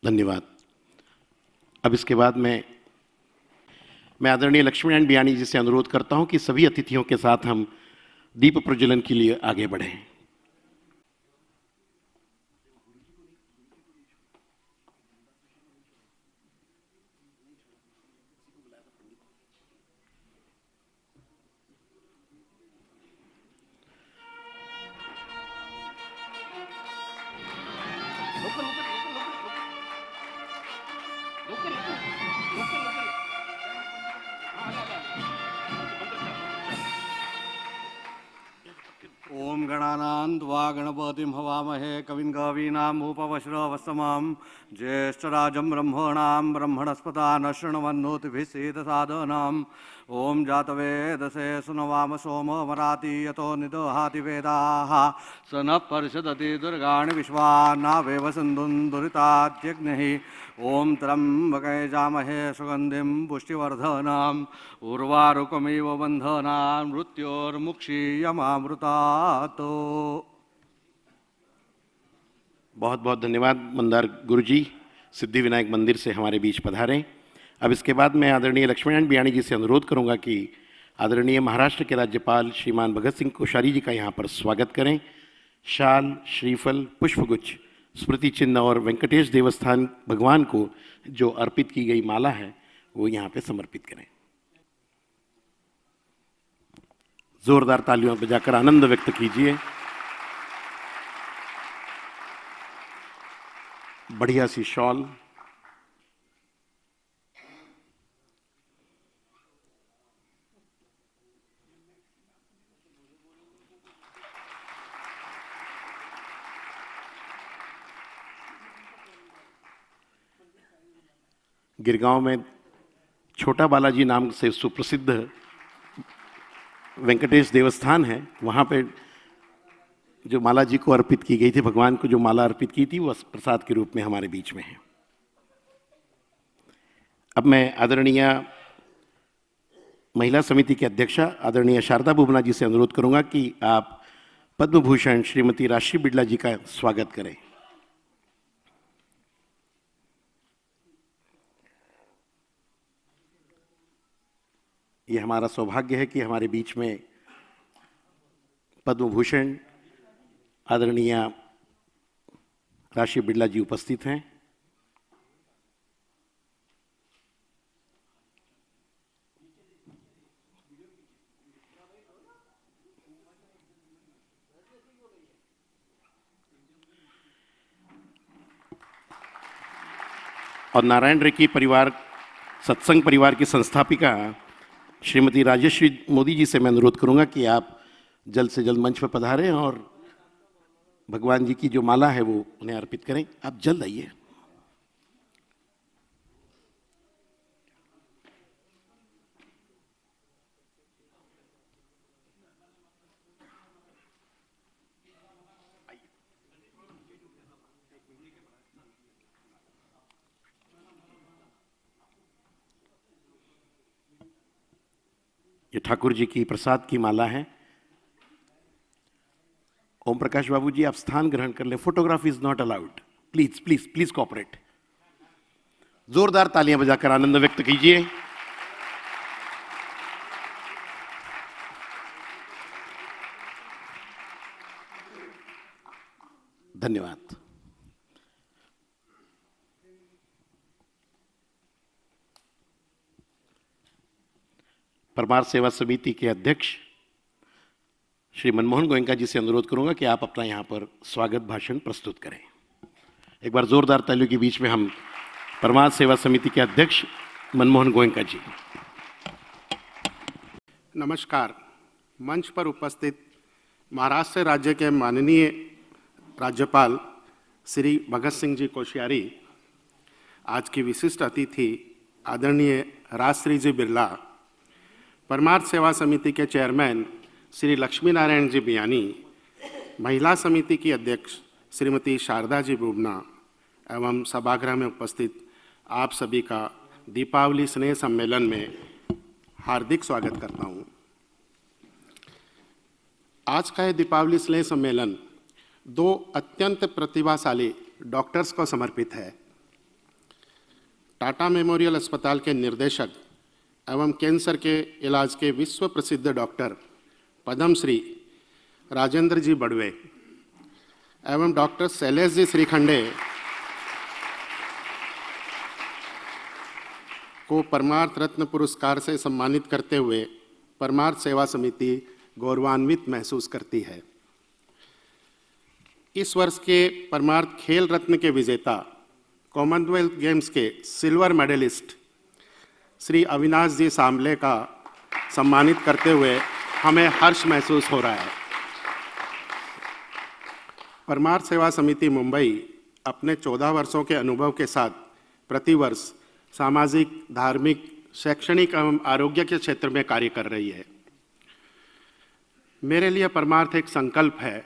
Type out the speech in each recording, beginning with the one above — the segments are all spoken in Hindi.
धन्यवाद। अब इसके बाद मैं आदरणीय लक्ष्मीनारायण बियानी जी से अनुरोध करता हूं कि सभी अतिथियों के साथ हम दीप प्रज्वलन के लिए आगे बढ़ें। ओम गणानां त्वा गणपतिं हवामहे कविं कवीनाम् उपवश्रवस्तमं ज्येष्ठराजं ब्रह्मणां ब्रह्मणस्पतान् शृण्वन्नोतिभिः सीदसादनम् ओम जातवेदसे सुनवाम सोमवराति यतो निदहाति वेदाः स नः परिषदति दुर्गाणि विश्वानावेव सिन्धुं दुरितात्यग्निः ओम त्र्यम्बकैजामहे सुगन्धिं पुष्टिवर्धनम् उर्वारुकमिव बन्धनान् मृत्योर्मुक्षीयमामृतात्। बहुत बहुत धन्यवाद मंदार गुरुजी, सिद्धि विनायक मंदिर से हमारे बीच पधारे। अब इसके बाद मैं आदरणीय लक्ष्मीनारायण बियानी जी से अनुरोध करूंगा कि आदरणीय महाराष्ट्र के राज्यपाल श्रीमान भगत सिंह कोश्यारी जी का यहाँ पर स्वागत करें। शाल, श्रीफल, पुष्पगुच्छ, स्मृति चिन्ह और वेंकटेश देवस्थान भगवान को जो अर्पित की गई माला है वो यहाँ पे समर्पित करें। जोरदार तालियों बजाकर आनंद व्यक्त कीजिए। बढ़िया सी शॉल, गिरगांव में छोटा बालाजी नाम से सुप्रसिद्ध वेंकटेश देवस्थान है, वहाँ पे जो माला जी को अर्पित की गई थी, भगवान को जो माला अर्पित की थी, वो प्रसाद के रूप में हमारे बीच में है। अब मैं आदरणीय महिला समिति के अध्यक्षा आदरणीय शारदा बुबना जी से अनुरोध करूंगा कि आप पद्म भूषण श्रीमती राशि बिड़ला जी का स्वागत करें। ये हमारा सौभाग्य है कि हमारे बीच में पद्म भूषण आदरणीय राशि बिड़ला जी उपस्थित हैं। और नारायण रेड्डी परिवार सत्संग परिवार की संस्थापिका श्रीमती राजेश्री मोदी जी से मैं अनुरोध करूंगा कि आप जल्द से जल्द मंच पर पधारें और भगवान जी की जो माला है वो उन्हें अर्पित करें। आप जल्द आइए। ये ठाकुर जी की प्रसाद की माला है। ओम प्रकाश बाबू जी, आप स्थान ग्रहण कर लें। Photography is not allowed. Please please please cooperate. जोरदार तालियां बजाकर आनंद व्यक्त कीजिए। धन्यवाद। परमार्थ सेवा समिति के अध्यक्ष श्री मनमोहन गोयनका जी से अनुरोध करूंगा कि आप अपना यहां पर स्वागत भाषण प्रस्तुत करें। एक बार जोरदार तालियों के बीच में हम परमार्थ सेवा समिति के अध्यक्ष मनमोहन गोयनका जी। नमस्कार। मंच पर उपस्थित महाराष्ट्र राज्य के माननीय राज्यपाल श्री भगत सिंह जी कोश्यारी, आज की विशिष्ट अतिथि आदरणीय राजश्री जी बिरला, परमार्थ सेवा समिति के चेयरमैन श्री लक्ष्मी नारायण जी बियानी, महिला समिति की अध्यक्ष श्रीमती शारदा जी बुबना एवं सभागृह में उपस्थित आप सभी का दीपावली स्नेह सम्मेलन में हार्दिक स्वागत करता हूं। आज का यह दीपावली स्नेह सम्मेलन दो अत्यंत प्रतिभाशाली डॉक्टर्स को समर्पित है। टाटा मेमोरियल अस्पताल के निर्देशक एवं कैंसर के इलाज के विश्व प्रसिद्ध डॉक्टर पद्मश्री राजेंद्र जी बड़वे एवं डॉक्टर शैलेश जी श्रीखंडे को परमार्थ रत्न पुरस्कार से सम्मानित करते हुए परमार्थ सेवा समिति गौरवान्वित महसूस करती है। इस वर्ष के परमार्थ खेल रत्न के विजेता कॉमनवेल्थ गेम्स के सिल्वर मेडलिस्ट श्री अविनाश जी सांबले का सम्मानित करते हुए हमें हर्ष महसूस हो रहा है। परमार्थ सेवा समिति मुंबई अपने 14 वर्षों के अनुभव के साथ प्रतिवर्ष सामाजिक, धार्मिक, शैक्षणिक एवं आरोग्य के क्षेत्र में कार्य कर रही है। मेरे लिए परमार्थ एक संकल्प है,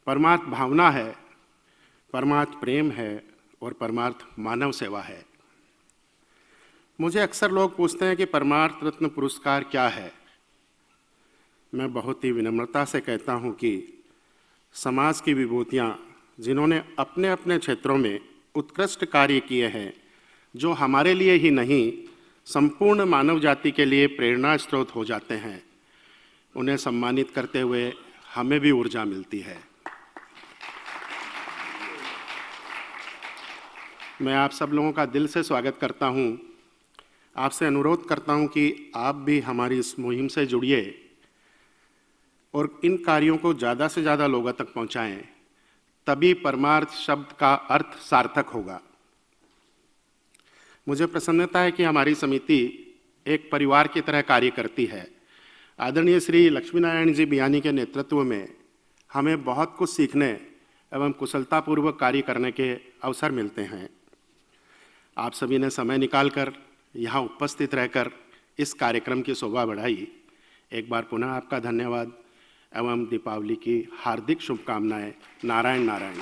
परमार्थ भावना है, परमार्थ प्रेम है और परमार्थ मानव सेवा है। मुझे अक्सर लोग पूछते हैं कि परमार्थ रत्न पुरस्कार क्या है। मैं बहुत ही विनम्रता से कहता हूं कि समाज की विभूतियां जिन्होंने अपने अपने क्षेत्रों में उत्कृष्ट कार्य किए हैं, जो हमारे लिए ही नहीं संपूर्ण मानव जाति के लिए प्रेरणा स्रोत हो जाते हैं, उन्हें सम्मानित करते हुए हमें भी ऊर्जा मिलती है। मैं आप सब लोगों का दिल से स्वागत करता हूं। आपसे अनुरोध करता हूं कि आप भी हमारी इस मुहिम से जुड़िए और इन कार्यों को ज़्यादा से ज़्यादा लोगों तक पहुंचाएं, तभी परमार्थ शब्द का अर्थ सार्थक होगा। मुझे प्रसन्नता है कि हमारी समिति एक परिवार की तरह कार्य करती है। आदरणीय श्री लक्ष्मीनारायण जी बियानी के नेतृत्व में हमें बहुत कुछ सीखने एवं कुशलतापूर्वक कार्य करने के अवसर मिलते हैं। आप सभी ने समय निकालकर यहाँ उपस्थित रहकर इस कार्यक्रम की शोभा बढ़ाई। एक बार पुनः आपका धन्यवाद एवं दीपावली की हार्दिक शुभकामनाएं। नारायण नारायण।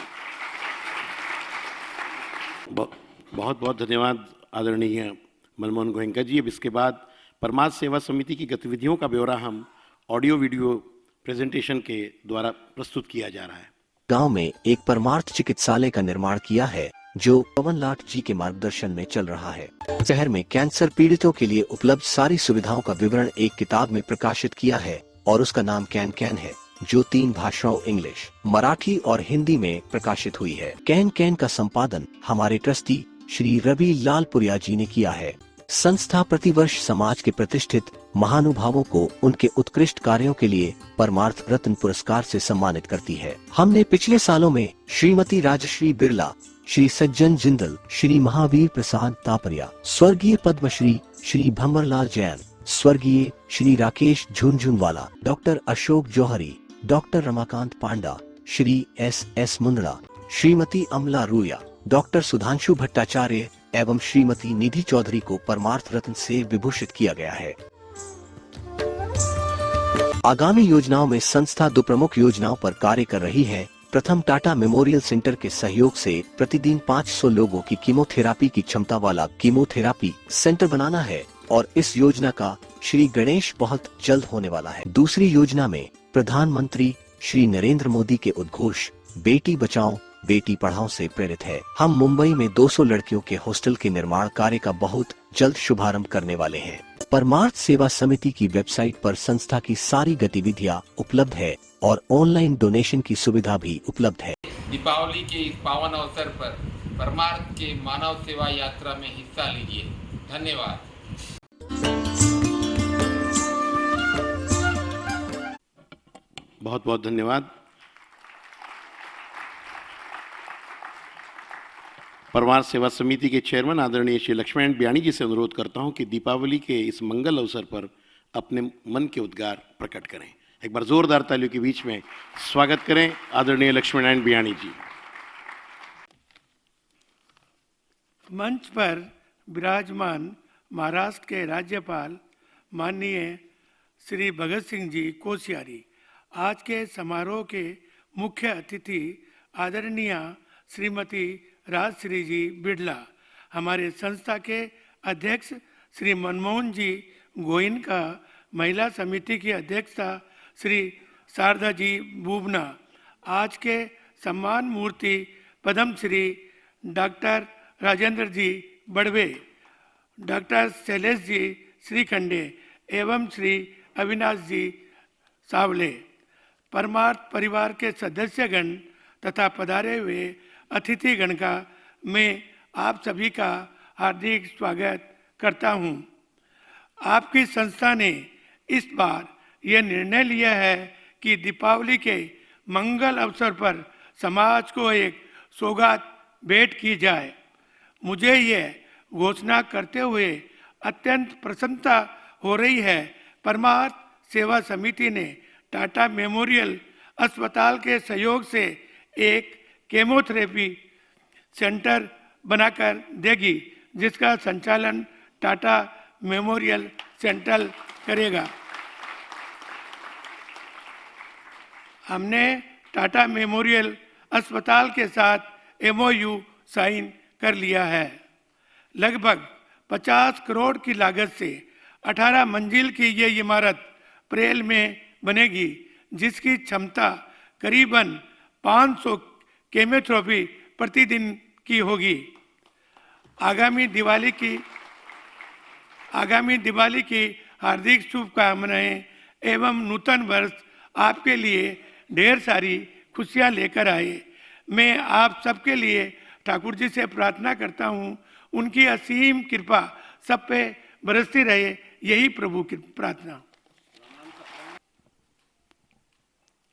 बहुत बहुत धन्यवाद आदरणीय मनमोहन गोयनका जी। अब इसके बाद परमार्थ सेवा समिति की गतिविधियों का ब्यौरा हम ऑडियो वीडियो प्रेजेंटेशन के द्वारा प्रस्तुत किया जा रहा है। गांव में एक परमार्थ चिकित्सालय का निर्माण किया है जो पवन लाट जी के मार्गदर्शन में चल रहा है। शहर में कैंसर पीड़ितों के लिए उपलब्ध सारी सुविधाओं का विवरण एक किताब में प्रकाशित किया है और उसका नाम कैन कैन है, जो 3 भाषाओं इंग्लिश, मराठी और हिंदी में प्रकाशित हुई है। कैन कैन का संपादन हमारे ट्रस्टी श्री रवि लाल पुरिया जी ने किया है। संस्था प्रतिवर्ष समाज के प्रतिष्ठित महानुभावों को उनके उत्कृष्ट कार्यों के लिए परमार्थ रत्न पुरस्कार से सम्मानित करती है। हमने पिछले सालों में श्रीमती राजश्री बिरला, श्री सज्जन जिंदल, श्री महावीर प्रसाद तापरिया, स्वर्गीय पद्मश्री श्री भंवरलाल जैन, स्वर्गीय श्री राकेश झुनझुनवाला, डॉक्टर अशोक जौहरी, डॉक्टर रमाकांत पांडा, श्री एस मुंदड़ा, श्रीमती अमला रूया, डॉक्टर सुधांशु भट्टाचार्य एवं श्रीमती निधि चौधरी को परमार्थ रत्न से विभूषित किया गया है। आगामी योजनाओं में संस्था 2 प्रमुख योजनाओं पर कार्य कर रही है। प्रथम, टाटा मेमोरियल सेंटर के सहयोग से प्रतिदिन 500 लोगों की कीमोथेरापी की क्षमता वाला कीमोथेरापी सेंटर बनाना है और इस योजना का श्री गणेश बहुत जल्द होने वाला है। दूसरी योजना में प्रधानमंत्री श्री नरेंद्र मोदी के उद्घोष बेटी बचाओ बेटी पढ़ाओ से प्रेरित है। हम मुंबई में 200 लड़कियों के हॉस्टल के निर्माण कार्य का बहुत जल्द शुभारंभ करने वाले हैं। परमार्थ सेवा समिति की वेबसाइट पर संस्था की सारी गतिविधियां उपलब्ध है और ऑनलाइन डोनेशन की सुविधा भी उपलब्ध है। दीपावली के इस पावन अवसर पर परमार्थ के मानव सेवा यात्रा में हिस्सा लीजिए। धन्यवाद। बहुत बहुत धन्यवाद। परमार्थ सेवा समिति के चेयरमैन आदरणीय श्री लक्ष्मीनारायण बियानी जी से अनुरोध करता हूं कि दीपावली के इस मंगल अवसर पर अपने मन के उद्गार प्रकट करें। एक बार जोरदार तालियों के बीच में स्वागत करें आदरणीय लक्ष्मीनारायण बियानी जी। मंच पर विराजमान महाराष्ट्र के राज्यपाल माननीय श्री भगत सिंह जी कोश्यारी, आज के समारोह के मुख्य अतिथि आदरणीय श्रीमती राजश्री जी बिड़ला, हमारे संस्था के अध्यक्ष श्री मनमोहन जी गोयनका, महिला समिति की अध्यक्षता श्री शारदा जी बूबना, आज के सम्मान मूर्ति पद्मश्री डॉक्टर राजेंद्र जी बड़वे, डॉक्टर शैलेश जी श्रीखंडे एवं श्री अविनाश जी सावले, परमार्थ परिवार के सदस्यगण तथा पधारे हुए अतिथिगण का मैं आप सभी का हार्दिक स्वागत करता हूं। आपकी संस्था ने इस बार यह निर्णय लिया है कि दीपावली के मंगल अवसर पर समाज को एक सौगात भेंट की जाए। मुझे यह घोषणा करते हुए अत्यंत प्रसन्नता हो रही है। परमार्थ सेवा समिति ने टाटा मेमोरियल अस्पताल के सहयोग से एक केमोथेरेपी सेंटर बनाकर देगी, जिसका संचालन टाटा मेमोरियल सेंटर करेगा। हमने टाटा मेमोरियल अस्पताल के साथ एमओयू साइन कर लिया है। लगभग 50 करोड़ की लागत से 18 मंजिल की ये इमारत अप्रैल में बनेगी, जिसकी क्षमता करीबन 500 केमोथेरेपी प्रतिदिन की होगी। आगामी दिवाली की हार्दिक शुभकामनाएं एवं नूतन वर्ष आपके लिए ढेर सारी खुशियां लेकर आए। मैं आप सबके लिए ठाकुर जी से प्रार्थना करता हूं, उनकी असीम कृपा सब पे बरसती रहे, यही प्रभु की प्रार्थना।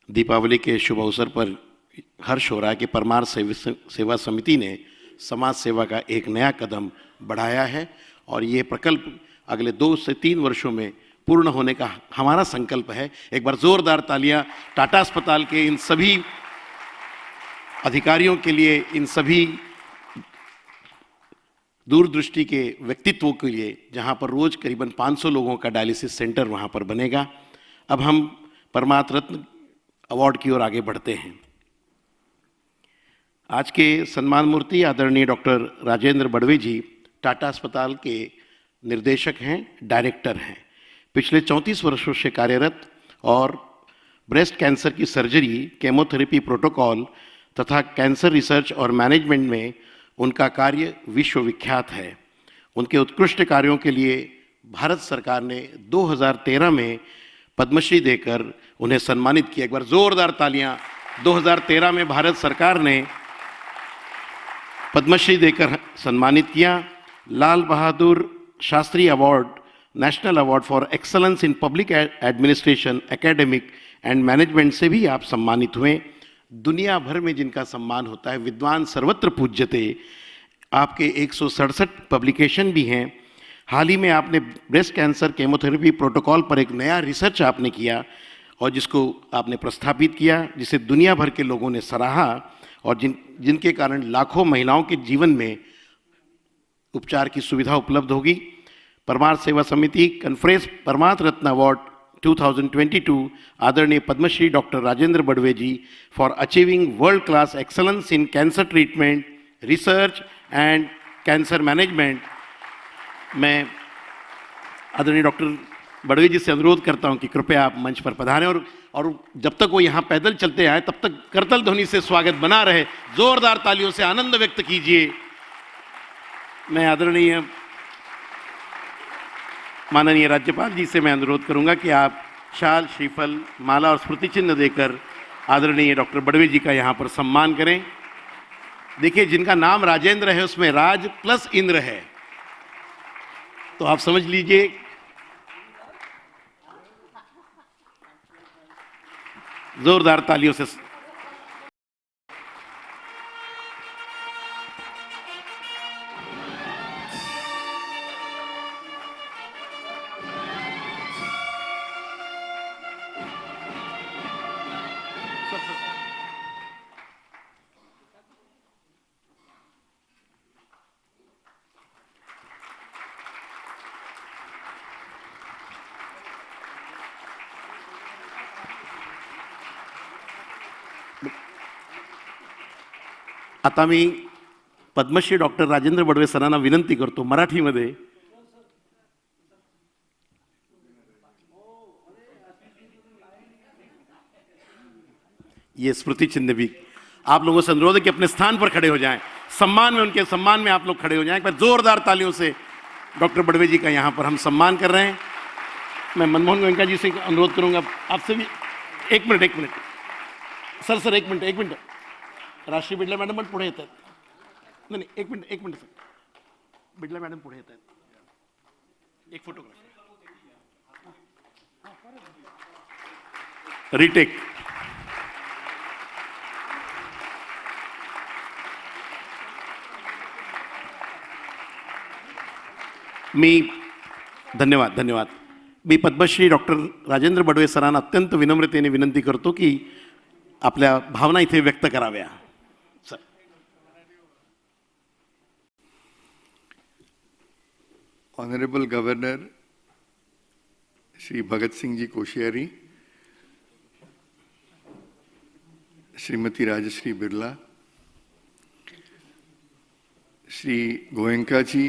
दीपावली के शुभ अवसर पर हर्ष हो रहा है कि परमार्थ सेवा समिति ने समाज सेवा का एक नया कदम बढ़ाया है और ये प्रकल्प अगले 2 से 3 वर्षों में पूर्ण होने का हमारा संकल्प है। एक बार जोरदार तालियां टाटा अस्पताल के इन सभी अधिकारियों के लिए, इन सभी दूरदृष्टि के व्यक्तित्वों के लिए, जहां पर रोज करीबन 500 लोगों का डायलिसिस सेंटर वहां पर बनेगा। अब हम परमार्थ रत्न अवार्ड की ओर आगे बढ़ते हैं। आज के सम्मान मूर्ति आदरणीय डॉक्टर राजेंद्र बड़वे जी टाटा अस्पताल के निर्देशक हैं, डायरेक्टर हैं। पिछले 34 वर्षों से कार्यरत और ब्रेस्ट कैंसर की सर्जरी, केमोथेरेपी प्रोटोकॉल तथा कैंसर रिसर्च और मैनेजमेंट में उनका कार्य विश्वविख्यात है। उनके उत्कृष्ट कार्यों के लिए भारत सरकार ने 2013 में पद्मश्री देकर उन्हें सम्मानित किया। एक बार जोरदार तालियां। 2013 में भारत सरकार ने पद्मश्री देकर सम्मानित किया। Lal Bahadur Shastri award, national award for excellence in public administration, academic and management से भी आप सम्मानित हुए। दुनिया भर में जिनका सम्मान होता है, विद्वान सर्वत्र पूज्यते, आपके 167 पब्लिकेशन भी हैं। हाल ही में आपने ब्रेस्ट कैंसर केमोथेरेपी प्रोटोकॉल पर एक नया रिसर्च आपने किया और जिसको आपने प्रस्थापित किया, जिसे दुनिया भर के लोगों ने सराहा और जिनके कारण लाखों महिलाओं के जीवन में उपचार की सुविधा उपलब्ध होगी। परमार्थ सेवा समिति कॉन्फ्रेंस परमार्थ रत्न अवार्ड 2022 आदरणीय Padmashri doctor Rajendra Badwe ji for achieving world class excellence in cancer treatment, research and cancer management. मैं आदरणीय डॉक्टर बड़वे जी से अनुरोध करता हूं कि कृपया आप मंच पर पधारें और जब तक वो यहाँ पैदल चलते आए तब तक करतल ध्वनि से स्वागत बना रहे। जोरदार तालियों से आनंद व्यक्त कीजिए। मैं आदरणीय माननीय राज्यपाल जी से मैं अनुरोध करूंगा कि आप शाल, श्रीफल, माला और स्मृति चिन्ह देकर आदरणीय डॉक्टर बड़वे जी का यहाँ पर सम्मान करें। देखिए, जिनका नाम राजेंद्र है उसमें राज प्लस इंद्र है, तो आप समझ लीजिए। जोरदार तालियों से आता मी पद्मश्री डॉक्टर राजेंद्र बड़वे सरांना विनंती करतो मराठीमध्ये, ये स्मृति चिन्ह भी आप लोगों से अनुरोध है कि अपने स्थान पर खड़े हो जाएं। सम्मान में, उनके सम्मान में आप लोग खड़े हो जाएं। एक बार जोरदार तालियों से डॉक्टर बड़वे जी का यहाँ पर हम सम्मान कर रहे हैं। मैं मनमोहन गोयनका जी से अनुरोध करूंगा आपसे भी। एक मिनट सर एक मिनट राष्ट्रीय बिडला मॅडम पण पुढे येत आहेत। नाही एक मिनिट सर, बिडला मॅडम पुढे येत आहेत, एक फोटोग्राफ रिटेक। धन्यवाद। मी पद्मश्री डॉक्टर राजेंद्र बडवे सरांना अत्यंत विनम्रतेने विनंती करतो की आपल्या भावना इथे व्यक्त कराव्या। Sir honourable governor Shri Bhagat Singh ji Koshyari, Shrimati Rajshree Birla, Shri Goenka जी,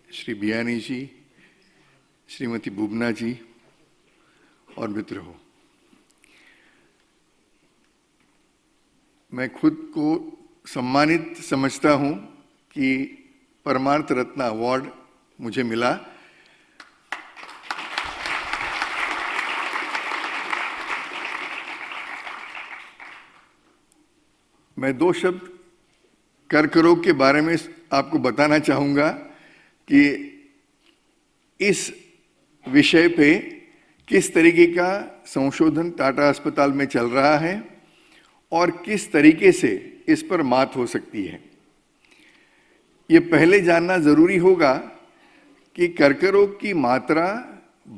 श्री बियानी जी, श्रीमती बुबना जी और मित्र हो, मैं खुद को सम्मानित समझता हूं कि परमार्थ रत्न अवार्ड मुझे मिला। मैं दो शब्द कर्करोग के बारे में आपको बताना चाहूँगा कि इस विषय पे किस तरीके का संशोधन टाटा अस्पताल में चल रहा है और किस तरीके से इस पर मात हो सकती है। ये पहले जानना जरूरी होगा कि कर्करोग की मात्रा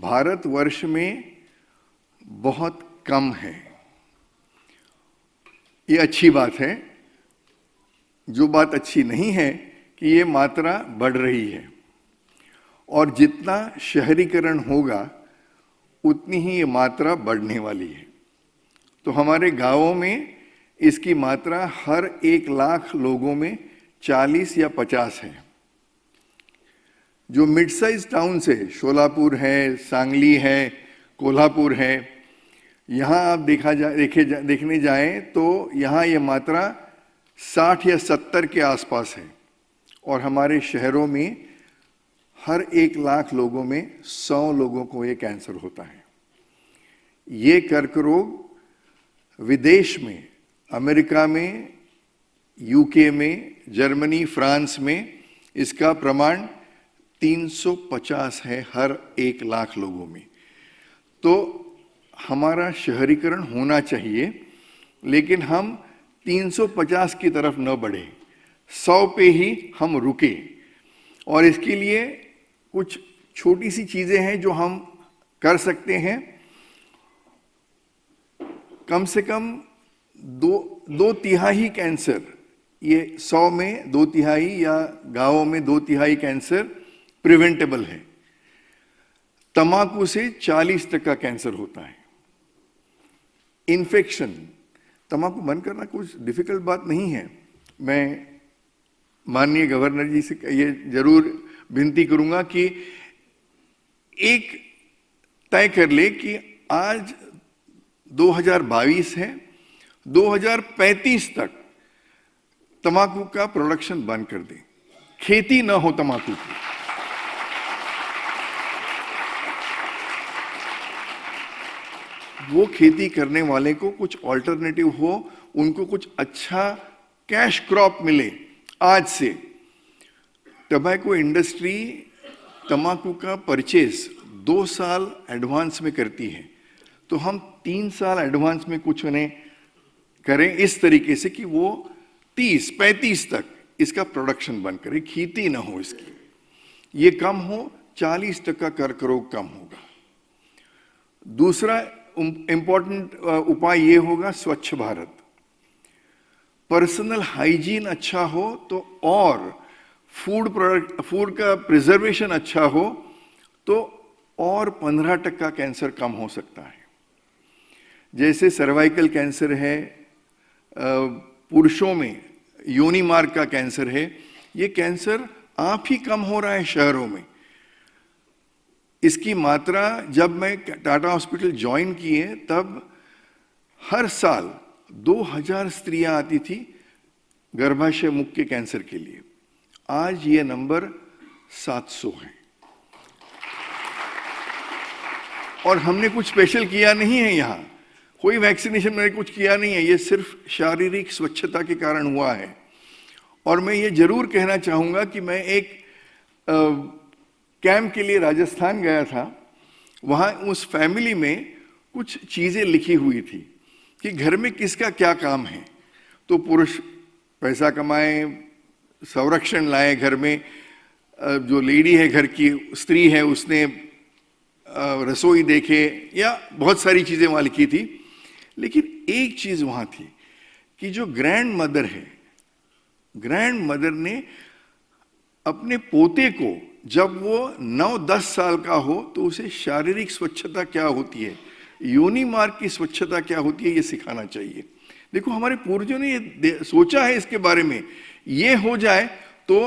भारतवर्ष में बहुत कम है। ये अच्छी बात है। जो बात अच्छी नहीं है कि ये मात्रा बढ़ रही है और जितना शहरीकरण होगा उतनी ही ये मात्रा बढ़ने वाली है। तो हमारे गांवों में इसकी मात्रा हर 1 लाख लोगों में 40 या 50 है। जो मिड साइज टाउन्स है, शोलापुर है, सांगली है, कोल्हापुर है, यहाँ आप देखने जाएं तो यहाँ ये मात्रा 60 या 70 के आसपास है और हमारे शहरों में हर 1 लाख लोगों में 100 लोगों को ये कैंसर होता है। ये कर्क रोग विदेश में, अमेरिका में, यूके में, जर्मनी, फ्रांस में इसका प्रमाण 350 है हर 1 लाख लोगों में। तो हमारा शहरीकरण होना चाहिए, लेकिन हम 350 की तरफ न बढ़े, 100 पे ही हम रुके। और इसके लिए कुछ छोटी सी चीज़ें हैं जो हम कर सकते हैं। कम से कम दो तिहाई कैंसर, ये 100 में 2 तिहाई या गांवों में 2 तिहाई कैंसर प्रिवेंटेबल है। तंबाकू से 40% कैंसर होता है। इन्फेक्शन, तंबाकू बंद करना कुछ डिफिकल्ट बात नहीं है। मैं माननीय गवर्नर जी से ये जरूर विनती करूंगा कि एक तय कर ले कि आज 2022 है, 2035 तक तंबाकू का प्रोडक्शन बंद कर दे, खेती न हो तंबाकू की। वो खेती करने वाले को कुछ ऑल्टरनेटिव हो, उनको कुछ अच्छा कैश क्रॉप मिले। आज से टबैको इंडस्ट्री तंबाकू का परचेज 2 साल एडवांस में करती है, तो हम 3 साल एडवांस में कुछ उन्हें करें इस तरीके से कि वो 30-35 तक इसका प्रोडक्शन बंद करे, खेती ना हो इसकी, ये कम हो, 40% कर्क रोग कम होगा। दूसरा इंपॉर्टेंट उपाय ये होगा स्वच्छ भारत। पर्सनल हाइजीन अच्छा हो तो, और फूड का प्रिजर्वेशन अच्छा हो तो और 15% कैंसर कम हो सकता है। जैसे सर्वाइकल कैंसर है, पुरुषों में योनि मार्ग का कैंसर है, ये कैंसर आप ही कम हो रहा है शहरों में। इसकी मात्रा, जब मैं टाटा हॉस्पिटल ज्वाइन किए तब हर साल 2000 स्त्रियां आती थी गर्भाशय मुख के कैंसर के लिए। आज ये नंबर 700 है। और हमने कुछ स्पेशल किया नहीं है, यहाँ कोई वैक्सीनेशन मैंने कुछ किया नहीं है, ये सिर्फ शारीरिक स्वच्छता के कारण हुआ है। और मैं ये जरूर कहना चाहूँगा कि मैं एक कैंप के लिए राजस्थान गया था, वहाँ उस फैमिली में कुछ चीज़ें लिखी हुई थी कि घर में किसका क्या काम है। तो पुरुष पैसा कमाए, संरक्षण लाए घर में, जो लेडी है घर की स्त्री है उसने रसोई देखे, या बहुत सारी चीज़ें वहाँ लिखी थी। लेकिन एक चीज़ वहाँ थी कि जो ग्रैंड मदर है, ग्रैंड मदर ने अपने पोते को जब वो 9-10 साल का हो तो उसे शारीरिक स्वच्छता क्या होती है, योनि मार्ग की स्वच्छता क्या होती है, ये सिखाना चाहिए। देखो हमारे पूर्वजों ने ये सोचा है इसके बारे में, ये हो जाए तो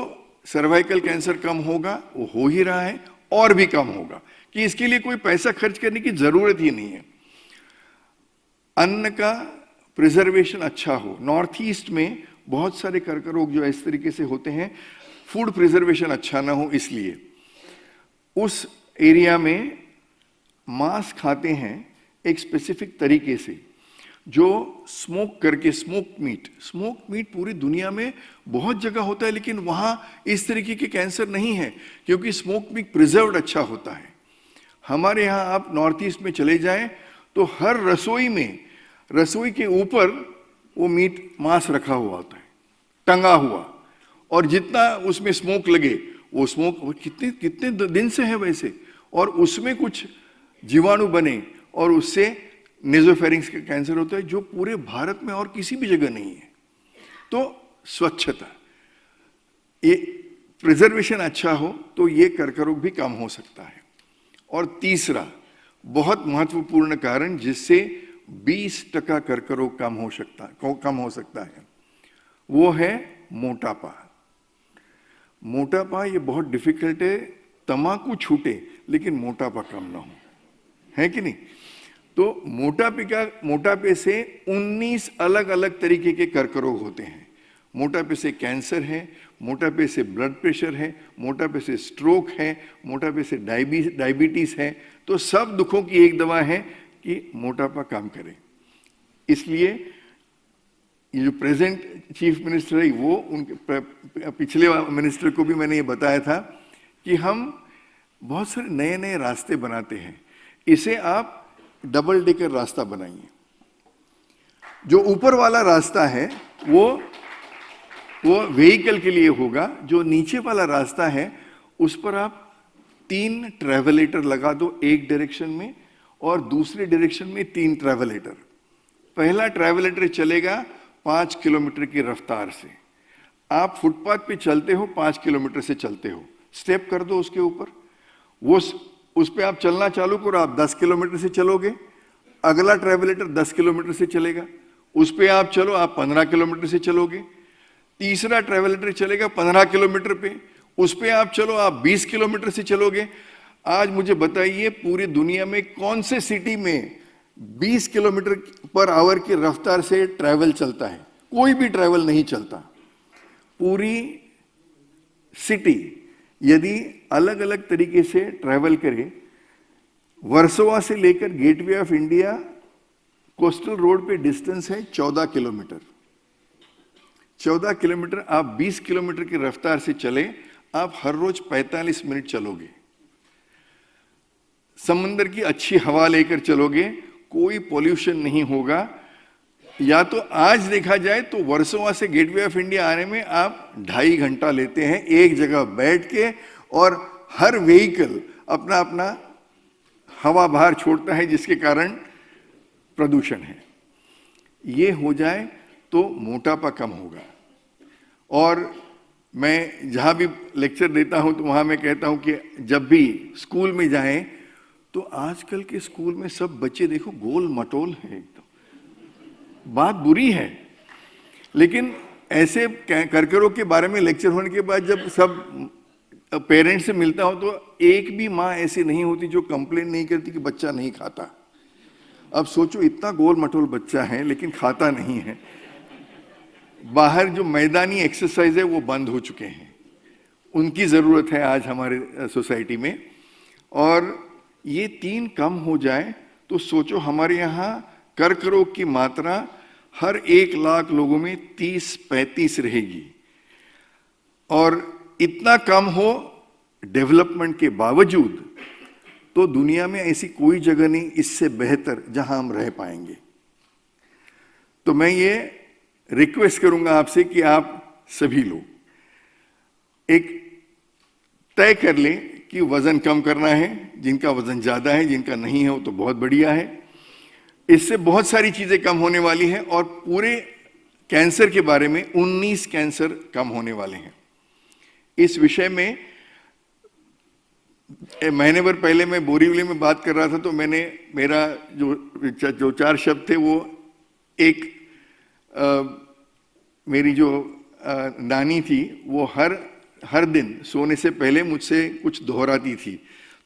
सर्वाइकल कैंसर कम होगा, वो हो ही रहा है और भी कम होगा, कि इसके लिए कोई पैसा खर्च करने की जरूरत ही नहीं है। अन्न का प्रिजर्वेशन अच्छा हो, नॉर्थ ईस्ट में बहुत सारे कर्कट रोग जो इस तरीके से होते हैं, फूड प्रिजर्वेशन अच्छा ना हो, इसलिए उस एरिया में मांस खाते हैं एक स्पेसिफिक तरीके से, जो स्मोक करके, स्मोक मीट पूरी दुनिया में बहुत जगह होता है, लेकिन वहाँ इस तरीके के कैंसर नहीं है क्योंकि स्मोक मीट प्रिजर्व्ड अच्छा होता है। हमारे यहाँ आप नॉर्थ ईस्ट में चले जाएं तो हर रसोई में, रसोई के ऊपर वो मांस रखा हुआ होता है, टंगा हुआ, और जितना उसमें स्मोक लगे वो स्मोक कितने कितने दिन से है वैसे, और उसमें कुछ जीवाणु बने और उससे नेजोफेरिंक्स का कैंसर होता है, जो पूरे भारत में और किसी भी जगह नहीं है। तो स्वच्छता, ये प्रिजर्वेशन अच्छा हो तो ये कर्कट रोग भी कम हो सकता है। और तीसरा बहुत महत्वपूर्ण कारण जिससे 20% कर्कट रोग कम हो सकता है, वो है मोटापा। मोटापा ये बहुत डिफिकल्ट है, तम्बाकू छूटे लेकिन मोटापा कम ना हो, है कि नहीं। तो मोटापे से 19 अलग अलग तरीके के कर्कट रोग होते हैं। मोटापे से कैंसर है, मोटापे से ब्लड प्रेशर है, मोटापे से स्ट्रोक है, मोटापे से डायबिटीज है। तो सब दुखों की एक दवा है कि मोटापा कम करे। इसलिए ये जो प्रेजेंट चीफ मिनिस्टर है, वो उनके पिछले मिनिस्टर को भी मैंने ये बताया था कि हम बहुत सारे नए नए रास्ते बनाते हैं, इसे आप डबल डेकर रास्ता बनाइए। जो ऊपर वाला रास्ता है वो व्हीकल के लिए होगा, जो नीचे वाला रास्ता है उस पर आप 3 ट्रैवलेटर लगा दो, एक डायरेक्शन में और दूसरे डायरेक्शन में 3 ट्रैवलेटर। पहला ट्रैवलेटर चलेगा 5 किलोमीटर की रफ्तार से। आप फुटपाथ पे चलते हो, 5 किलोमीटर से चलते हो, स्टेप कर दो उसके ऊपर, वो उस पे आप चलना चालू करो, आप 10 किलोमीटर से चलोगे। अगला ट्रैवलेटर 10 किलोमीटर से चलेगा, उस पे आप चलो, आप 15 किलोमीटर से चलोगे। तीसरा ट्रैवलेटर चलेगा 15 किलोमीटर पे, उस पे आप चलो, आप 20 किलोमीटर से चलोगे। आज मुझे बताइए पूरी दुनिया में कौन से सिटी में 20 किलोमीटर पर आवर की रफ्तार से ट्रैवल चलता है? कोई भी ट्रैवल नहीं चलता। पूरी सिटी यदि अलग अलग तरीके से ट्रैवल करे, वर्सोवा से लेकर gateway of India coastal road पे डिस्टेंस है 14 किलोमीटर। 14 किलोमीटर आप 20 किलोमीटर की रफ्तार से चले, आप हर रोज 45 मिनट चलोगे। समंदर की अच्छी हवा लेकर चलोगे, कोई पोल्यूशन नहीं होगा। या तो आज देखा जाए तो वर्सोवा से गेटवे ऑफ इंडिया आने में आप 2.5 घंटा लेते हैं एक जगह बैठ के, और हर व्हीकल अपना अपना हवा बाहर छोड़ता है जिसके कारण प्रदूषण है। ये हो जाए तो मोटापा कम होगा। और मैं जहाँ भी लेक्चर देता हूँ तो वहाँ मैं कहता हूँ कि जब भी स्कूल में जाएं तो आजकल के स्कूल में सब बच्चे देखो गोल मटोल हैं एकदम। बात बुरी है, लेकिन ऐसे कर्कट रोग के बारे में लेक्चर होने के बाद जब सब पेरेंट्स से मिलता हूं तो एक भी माँ ऐसी नहीं होती जो कंप्लेन नहीं करती कि बच्चा नहीं खाता। अब सोचो इतना गोल मटोल बच्चा है लेकिन खाता नहीं है। बाहर जो मैदानी एक्सरसाइज है वो बंद हो चुके हैं, उनकी ज़रूरत है आज हमारे सोसाइटी में। और ये 3 कम हो जाए तो सोचो हमारे यहाँ कर्क रोग की मात्रा हर 1 लाख लोगों में 30-35 रहेगी। और इतना कम हो डेवलपमेंट के बावजूद तो दुनिया में ऐसी कोई जगह नहीं इससे बेहतर जहां हम रह पाएंगे। तो मैं ये रिक्वेस्ट करूंगा आपसे कि आप सभी लोग एक तय कर लें कि वजन कम करना है। जिनका वजन ज्यादा है, जिनका नहीं है वो तो बहुत बढ़िया है, इससे बहुत सारी चीजें कम होने वाली हैं। और पूरे कैंसर के बारे में 19 कैंसर कम होने वाले हैं। इस विषय में महीने भर पहले मैं बोरीवली में बात कर रहा था तो मैंने मेरा जो 4 शब्द थे वो एक मेरी जो नानी थी वो हर दिन सोने से पहले मुझसे कुछ दोहराती थी।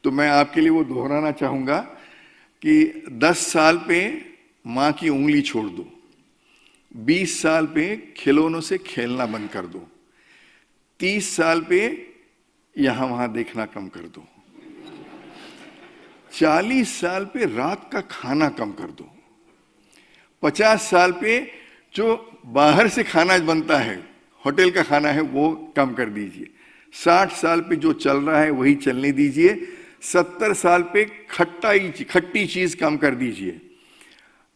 तो मैं आपके लिए वो दोहराना चाहूँगा कि 10 साल पे माँ की उंगली छोड़ दो, 20 साल पे खिलौनों से खेलना बंद कर दो, 30 साल पे यहां वहां देखना कम कर दो, 40 साल पे रात का खाना कम कर दो, 50 साल पे जो बाहर से खाना बनता है, होटल का खाना है, वो कम कर दीजिए, 60 साल पे जो चल रहा है वही चलने दीजिए, 70 साल पे खट्टी चीज कम कर दीजिए,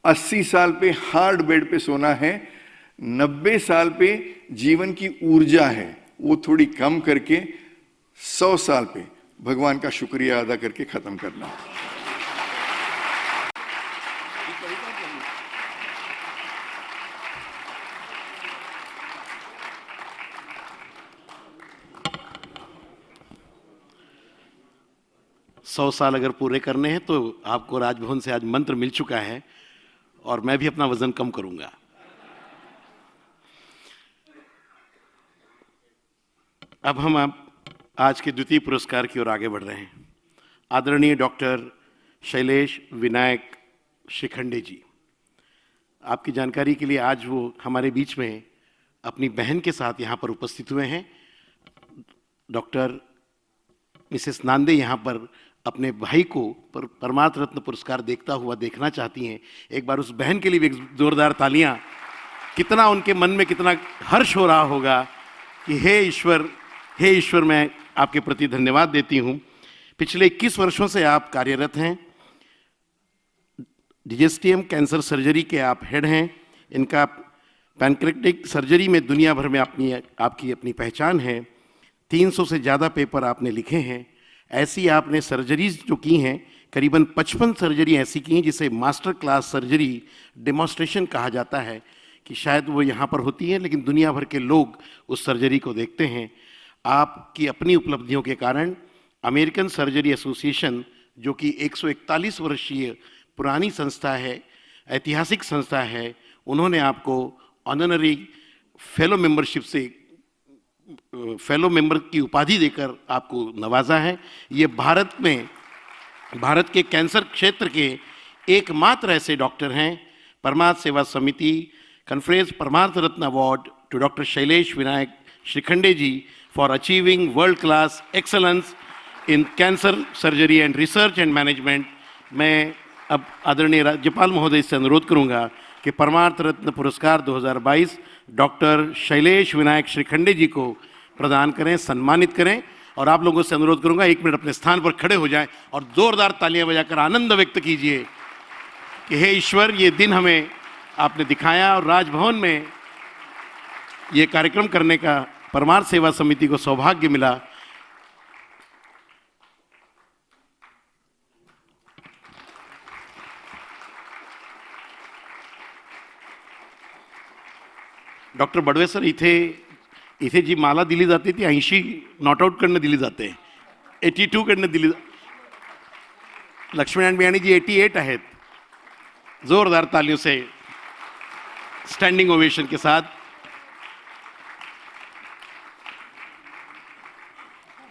80 साल पे हार्ड बेड पे सोना है, 90 साल पे जीवन की ऊर्जा है वो थोड़ी कम करके 100 साल पे भगवान का शुक्रिया अदा करके खत्म करना। सौ साल अगर पूरे करने हैं तो आपको राजभवन से आज मंत्र मिल चुका है और मैं भी अपना वजन कम करूंगा। अब हम आज के द्वितीय पुरस्कार की ओर आगे बढ़ रहे हैं। आदरणीय डॉक्टर शैलेश विनायक शिखंडे जी, आपकी जानकारी के लिए आज वो हमारे बीच में अपनी बहन के साथ यहाँ पर उपस्थित हुए हैं। डॉक्टर मिसेस नांदे यहाँ पर अपने भाई को परमार्थ रत्न पुरस्कार देखना चाहती हैं। एक बार उस बहन के लिए भी जोरदार तालियां। कितना उनके मन में कितना हर्ष हो रहा होगा कि हे ईश्वर मैं आपके प्रति धन्यवाद देती हूँ। पिछले 21 वर्षों से आप कार्यरत हैं, डिजेस्टियम कैंसर सर्जरी के आप हेड हैं। इनका पैनक्रेटिक सर्जरी में दुनिया भर में आपकी अपनी पहचान है। 300 से ज़्यादा पेपर आपने लिखे हैं। ऐसी आपने सर्जरीज जो की हैं, करीबन 55 सर्जरी ऐसी की हैं जिसे मास्टर क्लास सर्जरी डेमोन्स्ट्रेशन कहा जाता है कि शायद वो यहाँ पर होती हैं लेकिन दुनिया भर के लोग उस सर्जरी को देखते हैं। आपकी अपनी उपलब्धियों के कारण अमेरिकन सर्जरी एसोसिएशन, जो कि 141 वर्षीय पुरानी संस्था है, ऐतिहासिक संस्था है, उन्होंने आपको ऑनररी फेलो मेंबर की उपाधि देकर आपको नवाजा है। ये भारत के कैंसर क्षेत्र के एकमात्र ऐसे डॉक्टर हैं। परमार्थ सेवा Samiti conference Parmarth Ratna award to doctor Shailesh Vinayak Shikhande ji for achieving world class excellence in cancer surgery and research and management. मैं अब आदरणीय राज्यपाल महोदय से अनुरोध करूंगा कि परमार्थ रत्न पुरस्कार 2022 डॉक्टर शैलेश विनायक शिखंडे जी को प्रदान करें, सम्मानित करें। और आप लोगों से अनुरोध करूंगा 1 मिनट अपने स्थान पर खड़े हो जाएं और जोरदार तालियां बजाकर आनंद व्यक्त कीजिए कि हे ईश्वर, ये दिन हमें आपने दिखाया और राजभवन में ये कार्यक्रम करने का परमार्थ सेवा समिति को सौभाग्य मिला। डॉक्टर बडवे सर, इथे जी माला दिली जाते ती 80 नॉट आउट कडनं दिली जाते, 82 कडनं दिली। लक्ष्मीनारायण बियाणी जी 88 आहेत। जोरदार तालियों से स्टैंडिंग ओवेशन के साथ।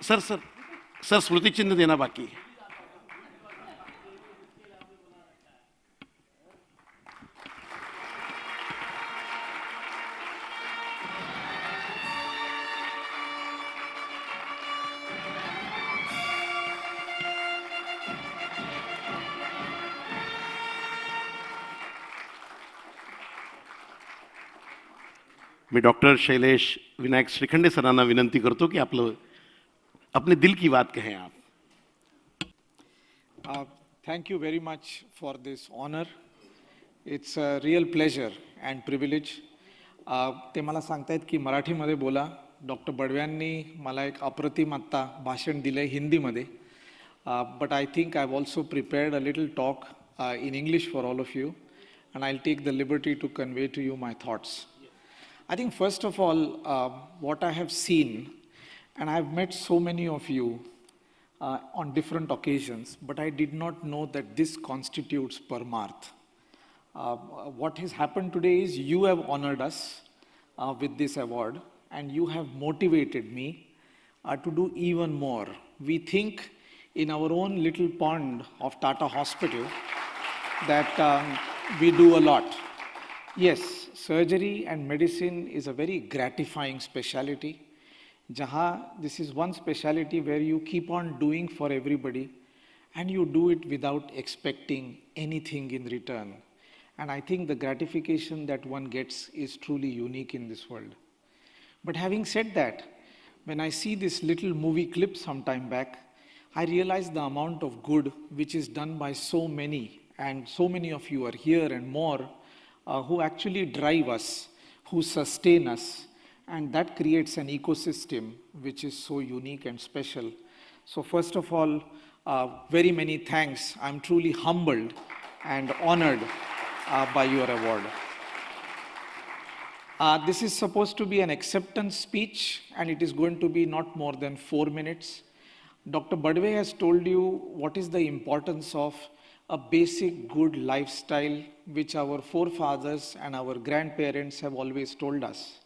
सर स्मृति चिन्ह देना बाकी है। मी डॉक्टर शैलेश विनायक श्रीखंडे सरांना विनंती करतो की आपलं अपने दिल की बात कहें आप. Thank you very much for this honor. It's a real pleasure and privilege. ते मला सांगतायत की मराठीमध्ये बोला. डॉक्टर बडव्यांनी मला एक अप्रतिम आत्ता भाषण दिलं हिंदीमध्ये. But I think I've also prepared a little talk in English for all of you, and I'll take the liberty to convey to you my thoughts. I think first of all, what I have seen, and I've met so many of you on different occasions, but I did not know that this constitutes Parmarth. What has happened today is you have honored us with this award, and you have motivated me to do even more. We think in our own little pond of Tata Hospital that we do a lot. Yes, surgery and medicine is a very gratifying specialty. This is one specialty where you keep on doing for everybody and you do it without expecting anything in return. And I think the gratification that one gets is truly unique in this world. But having said that, when I see this little movie clip some time back, I realize the amount of good which is done by so many, and so many of you are here and more, who actually drive us, who sustain us, and that creates an ecosystem which is so unique and special. So first of all, very many thanks. I'm truly humbled and honored by your award. This is supposed to be an acceptance speech, and it is going to be not more than 4 minutes. Dr. Badwe has told you what is the importance of a basic good lifestyle which our forefathers and our grandparents have always told us.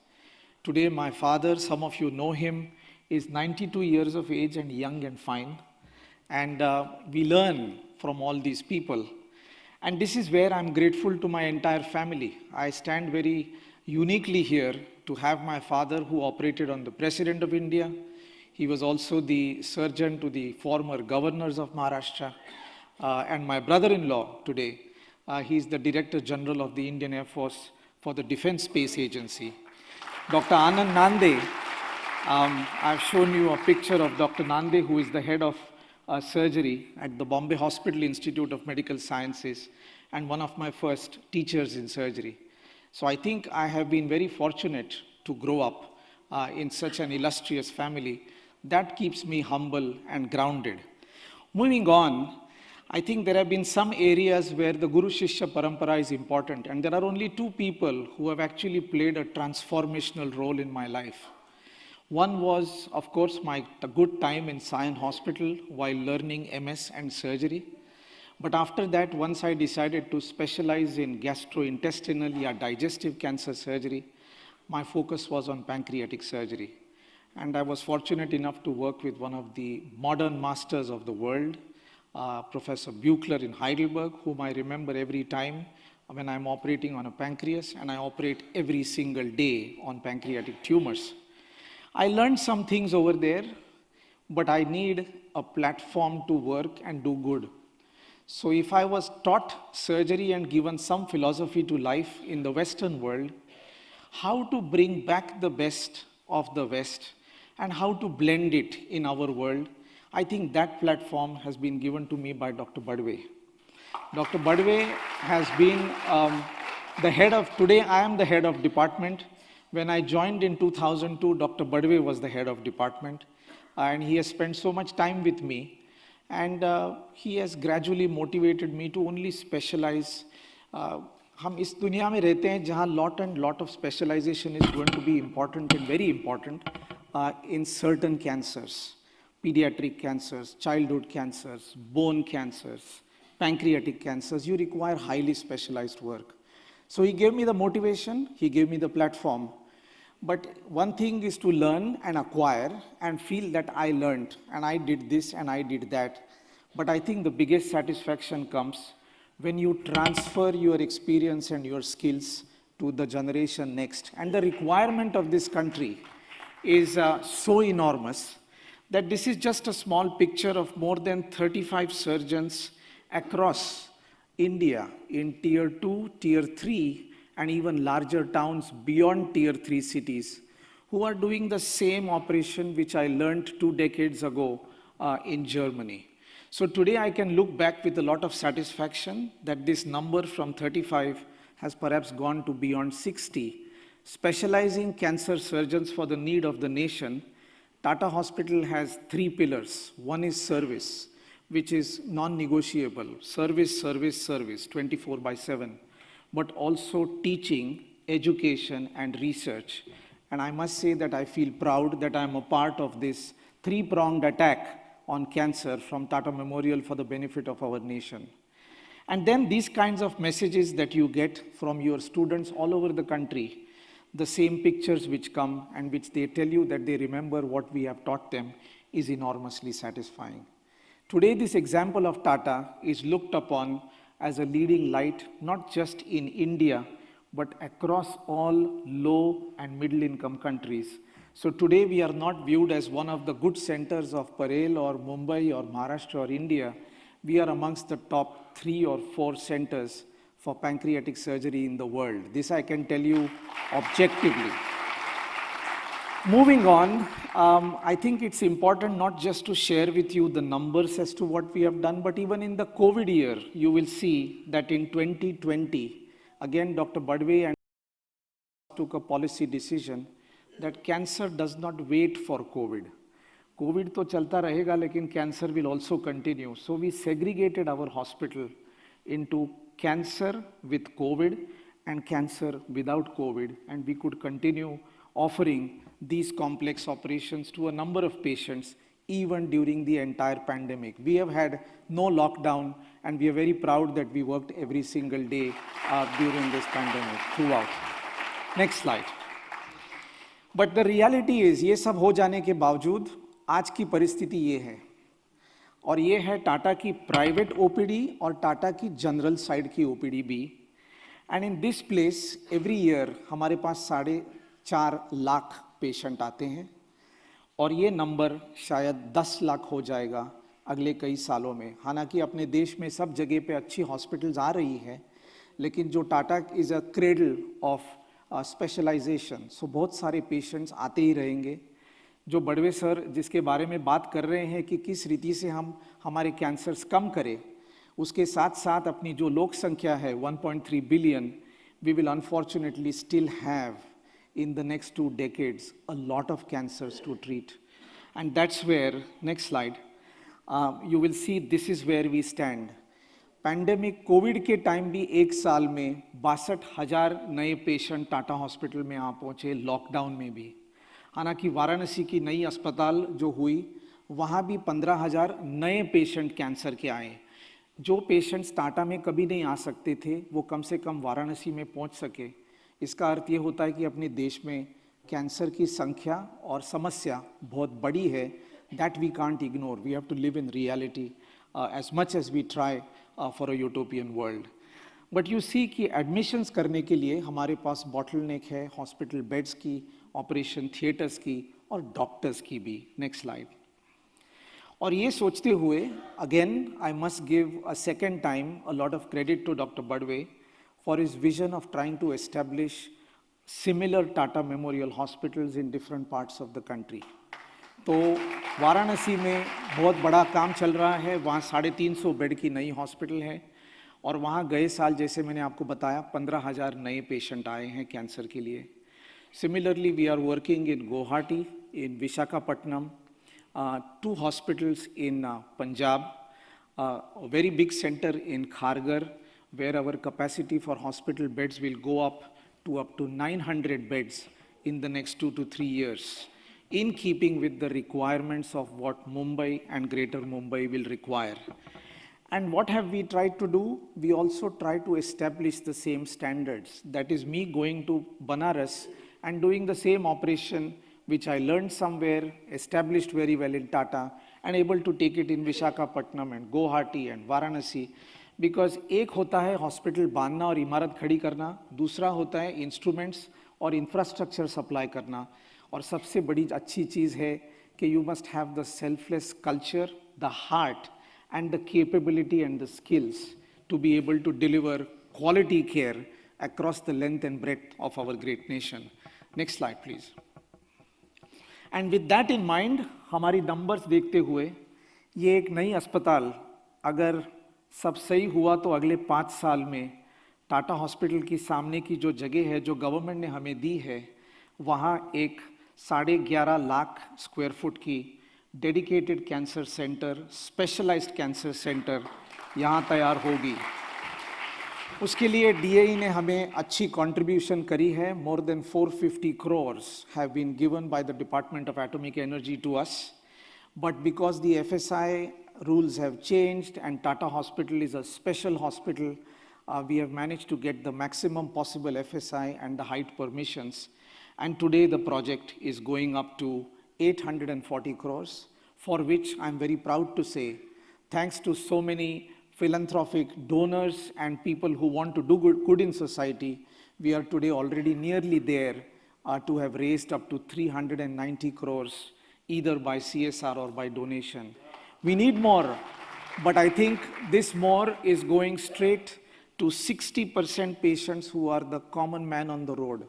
Today, my father, some of you know him, is 92 years of age and young and fine. And we learn from all these people. And this is where I'm grateful to my entire family. I stand very uniquely here to have my father, who operated on the President of India. He was also the surgeon to the former governors of Maharashtra. And my brother-in-law today, he's the Director General of the Indian Air Force for the Defense Space Agency. Dr. Anand Nande, I've shown you a picture of Dr. Nande, who is the head of surgery at the Bombay Hospital Institute of Medical Sciences and one of my first teachers in surgery. So I think I have been very fortunate to grow up in such an illustrious family. That keeps me humble and grounded. Moving on, I think there have been some areas where the Guru Shishya Parampara is important, and there are only 2 people who have actually played a transformational role in my life. One was, of course, my good time in Sion Hospital while learning MS and surgery. But after that, once I decided to specialize in gastrointestinal or digestive cancer surgery, my focus was on pancreatic surgery. And I was fortunate enough to work with one of the modern masters of the world, Professor Buchler in Heidelberg, whom I remember every time when I'm operating on a pancreas, and I operate every single day on pancreatic tumors. I learned some things over there, but I need a platform to work and do good. So if I was taught surgery and given some philosophy to life in the Western world, how to bring back the best of the West and how to blend it in our world, I think that platform has been given to me by Dr. Badwe. Dr. Badwe has been the head of, today I am the head of department. When I joined in 2002, Dr. Badwe was the head of department, and he has spent so much time with me, and he has gradually motivated me to only specialize. हम इस दुनिया में रहते हैं जहाँ lot of specialization is going to be important and very important in certain cancers. Pediatric cancers, childhood cancers, bone cancers, pancreatic cancers, you require highly specialized work. So he gave me the motivation, he gave me the platform. But one thing is to learn and acquire and feel that I learned and I did this and I did that. But I think the biggest satisfaction comes when you transfer your experience and your skills to the generation next. And the requirement of this country is so enormous that this is just a small picture of more than 35 surgeons across India in Tier 2, Tier 3, and even larger towns beyond tier 3 cities who are doing the same operation which I learned 2 decades ago in Germany. So today I can look back with a lot of satisfaction that this number from 35 has perhaps gone to beyond 60. Specializing cancer surgeons for the need of the nation, Tata Hospital has 3 pillars. One is service, which is non-negotiable, service, 24/7, but also teaching, education, and research. And I must say that I feel proud that I am a part of this 3-pronged attack on cancer from Tata Memorial for the benefit of our nation. And then these kinds of messages that you get from your students all over the country, the same pictures which come and which they tell you that they remember what we have taught them, is enormously satisfying. Today, this example of Tata is looked upon as a leading light, not just in India, but across all low and middle income countries. So today we are not viewed as one of the good centers of Parel or Mumbai or Maharashtra or India. We are amongst the top 3 or 4 centers for pancreatic surgery in the world. This I can tell you objectively. Moving on, I think it's important not just to share with you the numbers as to what we have done, but even in the COVID year, you will see that in 2020, again, Dr. Badwe and took a policy decision that cancer does not wait for COVID. COVID to chalta rahega, lekin cancer will also continue. So we segregated our hospital into cancer with COVID and cancer without COVID, and we could continue offering these complex operations to a number of patients even during the entire pandemic. We have had no lockdown, and we are very proud that we worked every single day during this pandemic throughout. Next slide. But the reality is ये सब हो जाने के बावजूद आज की परिस्थिति ये है, और ये है टाटा की प्राइवेट ओपीडी और टाटा की जनरल साइड की ओपीडी भी. And in this place every year हमारे पास 4.5 लाख पेशेंट आते हैं, और ये नंबर शायद 10 लाख हो जाएगा अगले कई सालों में. हालांकि अपने देश में सब जगह पे अच्छी हॉस्पिटल्स आ रही है, लेकिन जो Tata is a cradle of specialization, so बहुत सारे पेशेंट्स आते ही रहेंगे. जो बड़वे सर जिसके बारे में बात कर रहे हैं कि किस रीति से हम हमारे कैंसर्स कम करें, उसके साथ साथ अपनी जो लोक संख्या है 1.3 billion, we will unfortunately still have in the next 2 decades a lot of cancers to treat. And that's where, next slide, you will see this is where we stand. Pandemic Covid के टाइम भी 1 साल में 62,000 नए पेशेंट टाटा हॉस्पिटल में आ पहुँचे, लॉकडाउन में भी. हालांकि वाराणसी की नई अस्पताल जो हुई वहाँ भी 15,000 नए पेशेंट कैंसर के आए. जो पेशेंट्स टाटा में कभी नहीं आ सकते थे वो कम से कम वाराणसी में पहुँच सके. इसका अर्थ ये होता है कि अपने देश में कैंसर की संख्या और समस्या बहुत बड़ी है. That we can't ignore. We have to live in reality as much as we try for a utopian world. But you see कि एडमिशन्स करने के लिए हमारे पास बॉटलनेक है हॉस्पिटल बेड्स की, ऑपरेशन थिएटर्स की और डॉक्टर्स की भी. Next slide. और ये सोचते हुए again I must give a second time a lot of credit to doctor Badwe for his vision of trying to establish similar Tata Memorial Hospitals in different parts of the country. तो वाराणसी में बहुत बड़ा काम चल रहा है. वहाँ 350 बेड की नई हॉस्पिटल है, और वहाँ गए साल जैसे मैंने आपको बताया 15,000 नए पेशेंट आए हैं कैंसर के लिए. Similarly we are working in Guwahati, in Visakhapatnam, 2 hospitals in Punjab, very big centre in Kharghar, where our capacity for hospital beds will go up to 900 beds in the next 2 to 3 years, in keeping with the requirements of what Mumbai and Greater Mumbai will require. And what have we tried to do? We also try to establish the same standards. That is me going to Banaras and doing the same operation which I learned somewhere, established very well in Tata, and able to take it in Visakhapatnam and Guwahati and Varanasi. Because एक होता है हॉस्पिटल बांधना और इमारत खड़ी करना, दूसरा होता है इंस्ट्रूमेंट्स और इंफ्रास्ट्रक्चर सप्लाई करना, और सबसे बड़ी अच्छी चीज़ है कि you must have the selfless culture, the heart and the capability and the skills to be able to deliver quality care across the length and breadth of our great nation. Next slide, please. And with that in mind, हमारी numbers देखते हुए, ये एक नई अस्पताल अगर सब सही हुआ तो अगले 5 साल में टाटा हॉस्पिटल की सामने की जो जगह है जो गवर्नमेंट ने हमें दी है, वहाँ एक 11.5 लाख स्क्वायर फुट की dedicated cancer centre, specialised cancer centre यहाँ तैयार होगी. उसके लिए DAE ने हमें अच्छी कंट्रीब्यूशन करी है. More than 450 crores have been given by the Department of Atomic Energy to us. But because the FSI rules have changed and Tata Hospital is a special hospital, we have managed to get the maximum possible FSI and the height permissions. And today the project is going up to 840 crores, for which I'm very proud to say, thanks to so many philanthropic donors and people who want to do good in society, we are today already nearly there to have raised up to 390 crores, either by CSR or by donation. We need more, but I think this more is going straight to 60% patients who are the common man on the road.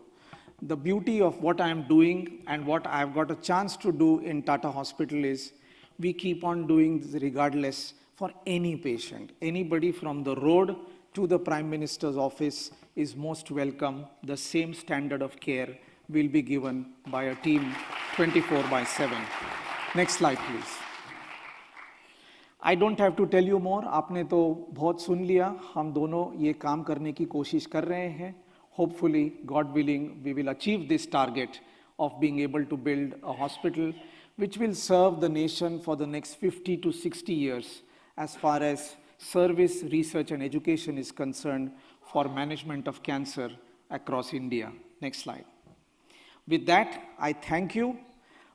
The beauty of what I am doing and what I've got a chance to do in Tata Hospital is we keep on doing this regardless for any patient. Anybody from the road to the Prime Minister's office is most welcome. The same standard of care will be given by a team 24/7. Next slide, please. I don't have to tell you more. आपने तो बहुत सुन लिया. हम दोनों ये काम करने की कोशिश कर रहे हैं. Hopefully, God willing, we will achieve this target of being able to build a hospital which will serve the nation for the next 50 to 60 years as far as service, research and education is concerned for management of cancer across India. Next slide. With that, I thank you.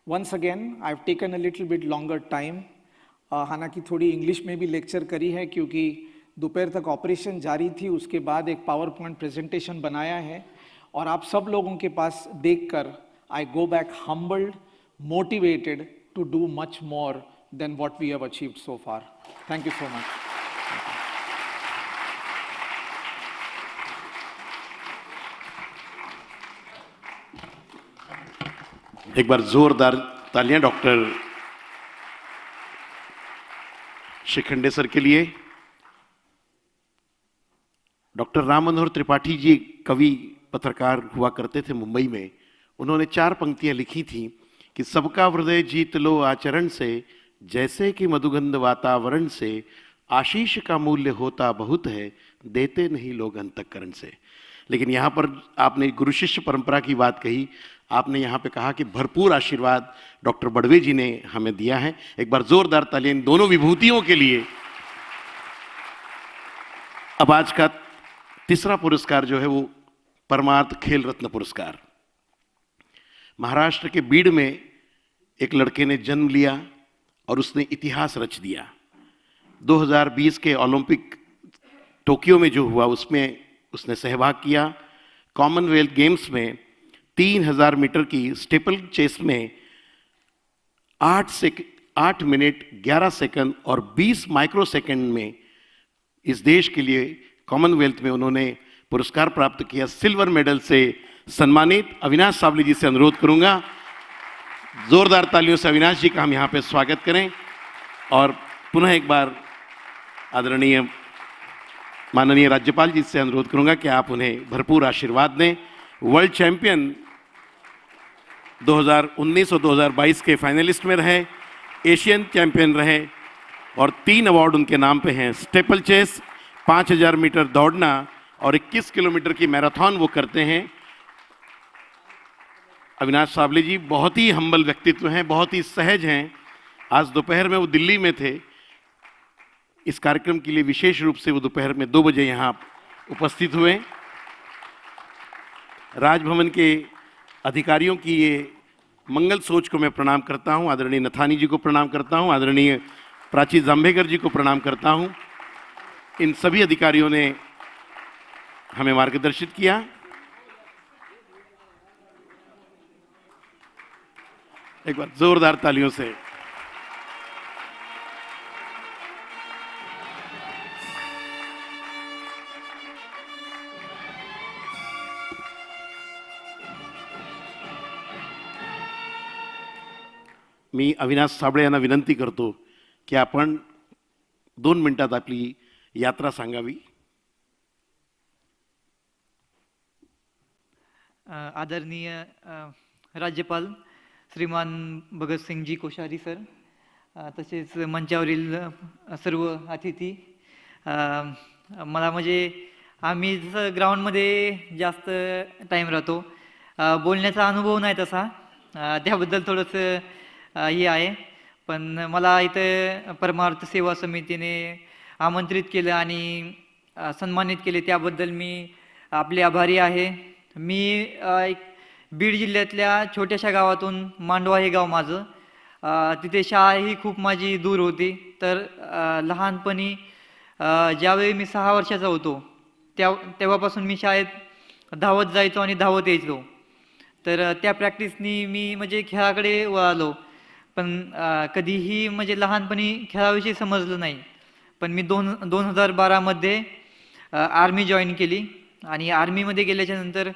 Once again, I've taken a little bit longer time. हालांकि थोड़ी इंग्लिश में भी लेक्चर करी है क्योंकि दोपहर तक ऑपरेशन जारी थी, उसके बाद एक पावर पॉइंट प्रेजेंटेशन बनाया है और आप सब लोगों के पास देखकर I go back humbled, motivated to do much more than what we have achieved so far. Thank you so much. एक बार जोरदार तालियां डॉक्टर शिखंडे सर के लिए. डॉक्टर राम मनोहर त्रिपाठी जी कवि पत्रकार हुआ करते थे मुंबई में. उन्होंने 4 पंक्तियां लिखी थी कि सबका हृदय जीत लो आचरण से, जैसे कि मधुगंध वातावरण से, आशीष का मूल्य होता बहुत है, देते नहीं लोग अंतःकरण से. लेकिन यहाँ पर आपने गुरु शिष्य परंपरा की बात कही. आपने यहाँ पे कहा कि भरपूर आशीर्वाद डॉक्टर बड़वे जी ने हमें दिया है. एक बार जोरदार तालियां इन दोनों विभूतियों के लिए. अब आज का तीसरा पुरस्कार जो है वो परमार्थ खेल रत्न पुरस्कार. महाराष्ट्र के बीड में एक लड़के ने जन्म लिया और उसने इतिहास रच दिया. 2020 के ओलंपिक टोक्यो में जो हुआ उसमें उसने सहभाग किया. कॉमनवेल्थ गेम्स में 3000 मीटर की स्टेपल चेस में 8 मिनट 11 सेकंड और 20 माइक्रो सेकंड में इस देश के लिए कॉमनवेल्थ में उन्होंने पुरस्कार प्राप्त किया. सिल्वर मेडल से सम्मानित अविनाश सावले जी से अनुरोध करूंगा, जोरदार तालियों से अविनाश जी का हम यहाँ पे स्वागत करें. और पुनः एक बार आदरणीय माननीय राज्यपाल जी से अनुरोध करूंगा कि आप उन्हें भरपूर आशीर्वाद दें. वर्ल्ड चैंपियन 2019 और 2022 के फाइनलिस्ट में रहे, एशियन चैंपियन रहे और 3 अवार्ड उनके नाम पे हैं. स्टेपल चेस, 5000 मीटर दौड़ना और 21 किलोमीटर की मैराथन वो करते हैं. अविनाश सावले जी बहुत ही हम्बल व्यक्तित्व हैं, बहुत ही सहज हैं. आज दोपहर में वो दिल्ली में थे. इस कार्यक्रम के लिए विशेष रूप से वो दोपहर में 2 बजे यहाँ उपस्थित हुए. राजभवन के अधिकारियों की ये मंगल सोच को मैं प्रणाम करता हूँ. आदरणीय नथानी जी को प्रणाम करता हूँ, आदरणीय प्राची जाम्भेकर जी को प्रणाम करता हूँ. इन सभी अधिकारियों ने हमें मार्गदर्शित किया. एक बार जोरदार तालियों से. मी अविनाश साबळे यांना विनंती करतो की आपण 2 मिनिटात आपली यात्रा सांगावी. आदरणीय राज्यपाल श्रीमान भगतसिंगजी कोश्यारी सर, तसेच मंचावरील सर्व अतिथी, मला म्हणजे आम्ही जसं ग्राउंडमध्ये जास्त टाईम राहतो, बोलण्याचा अनुभव नाही तसा, त्याबद्दल थोडंसं हे आहे. पण मला इथं परमार्थ सेवा समितीने आमंत्रित केलं आणि सन्मानित केले, त्याबद्दल मी आपले आभारी आहे. मी एक बीड जिल्ह्यातल्या छोट्याशा गावातून, मांडवा हे गाव माझं, तिथे शाळा ही खूप माझी दूर होती. तर लहानपणी ज्यावेळी मी 6 वर्षाचा होतो तेव्हापासून मी शाळेत धावत जायचो आणि धावत यायचो. तर त्या प्रॅक्टिसनी मी म्हणजे खेळाकडे वळालो. पण कधीही म्हणजे लहानपणी खेळाविषयी समजलं नाही. पण मी 2012मध्ये आर्मी जॉईन केली आणि आर्मीमध्ये गेल्याच्यानंतर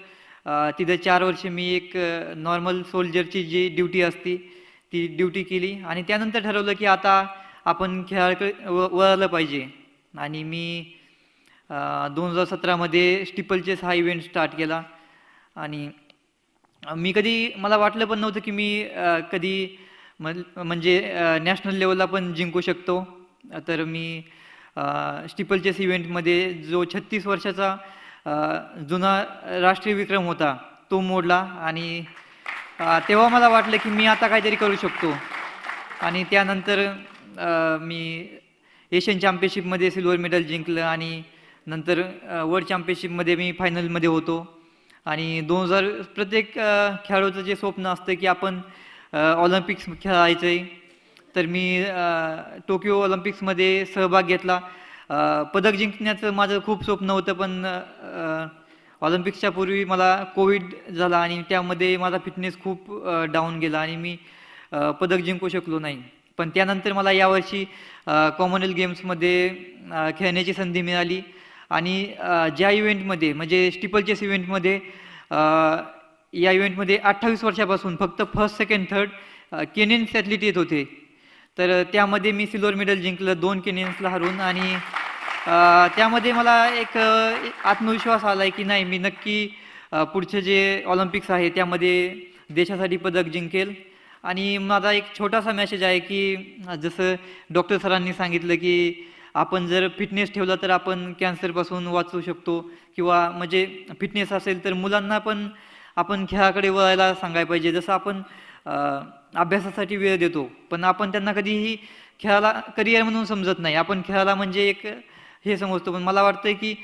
तिथं 4 वर्ष मी एक नॉर्मल सोल्जरची जी ड्युटी असती ती ड्युटी केली आणि त्यानंतर ठरवलं की आता आपण खेळाकडे वळालं पाहिजे. आणि मी 2017मध्ये स्टिपलचेस हा इव्हेंट स्टार्ट केला. आणि मी कधी, मला वाटलं पण नव्हतं की मी कधी म्हणजे नॅशनल लेवलला पण जिंकू शकतो. तर मी स्टिपलचेस इव्हेंटमध्ये जो 36 वर्षाचा जुना राष्ट्रीय विक्रम होता तो मोडला आणि तेव्हा मला वाटलं की मी आता काहीतरी करू शकतो. आणि त्यानंतर मी एशियन चॅम्पियनशिपमध्ये सिल्वर मेडल जिंकलं आणि नंतर वर्ल्ड चॅम्पियनशिपमध्ये मी फायनलमध्ये होतो. आणि 2000 प्रत्येक खेळाडूचं जे स्वप्न असतं की आपण ऑलिम्पिक्स खेळायचं आहे. तर मी टोकियो ऑलिम्पिक्समध्ये सहभाग घेतला. पदक जिंकण्याचं माझं खूप स्वप्न होतं, पण ऑलिम्पिक्सच्या पूर्वी मला कोविड झाला आणि त्यामध्ये माझा फिटनेस खूप डाऊन गेला आणि मी पदक जिंकू शकलो नाही. पण त्यानंतर मला यावर्षी कॉमनवेल्थ गेम्समध्ये खेळण्याची संधी मिळाली आणि ज्या इव्हेंटमध्ये म्हणजे स्टिपलचेस इव्हेंटमध्ये, या इव्हेंटमध्ये 28 वर्षापासून फक्त फर्स्ट, सेकंड, थर्ड केनियन्स ॲथलीट येत होते. तर त्यामध्ये मी सिल्वर मेडल जिंकलं 2 केनियन्सला हरून. आणि त्यामध्ये मला एक आत्मविश्वास आला आहे की नाही, मी नक्की पुढचे जे ऑलिम्पिक्स आहे त्यामध्ये देशासाठी पदक जिंकेल. आणि माझा एक छोटासा मेसेज आहे की जसं डॉक्टर सरांनी सांगितलं की आपण जर फिटनेस ठेवला तर आपण कॅन्सरपासून वाचू शकतो, किंवा म्हणजे फिटनेस असेल तर मुलांना पण आपण खेळाकडे वळायला सांगायला पाहिजे. जसं आपण अभ्यासासाठी वेळ देतो पण आपण त्यांना कधीही खेळाला करिअर म्हणून समजत नाही, आपण खेळाला म्हणजे एक हे समजतो. पण मला वाटतं की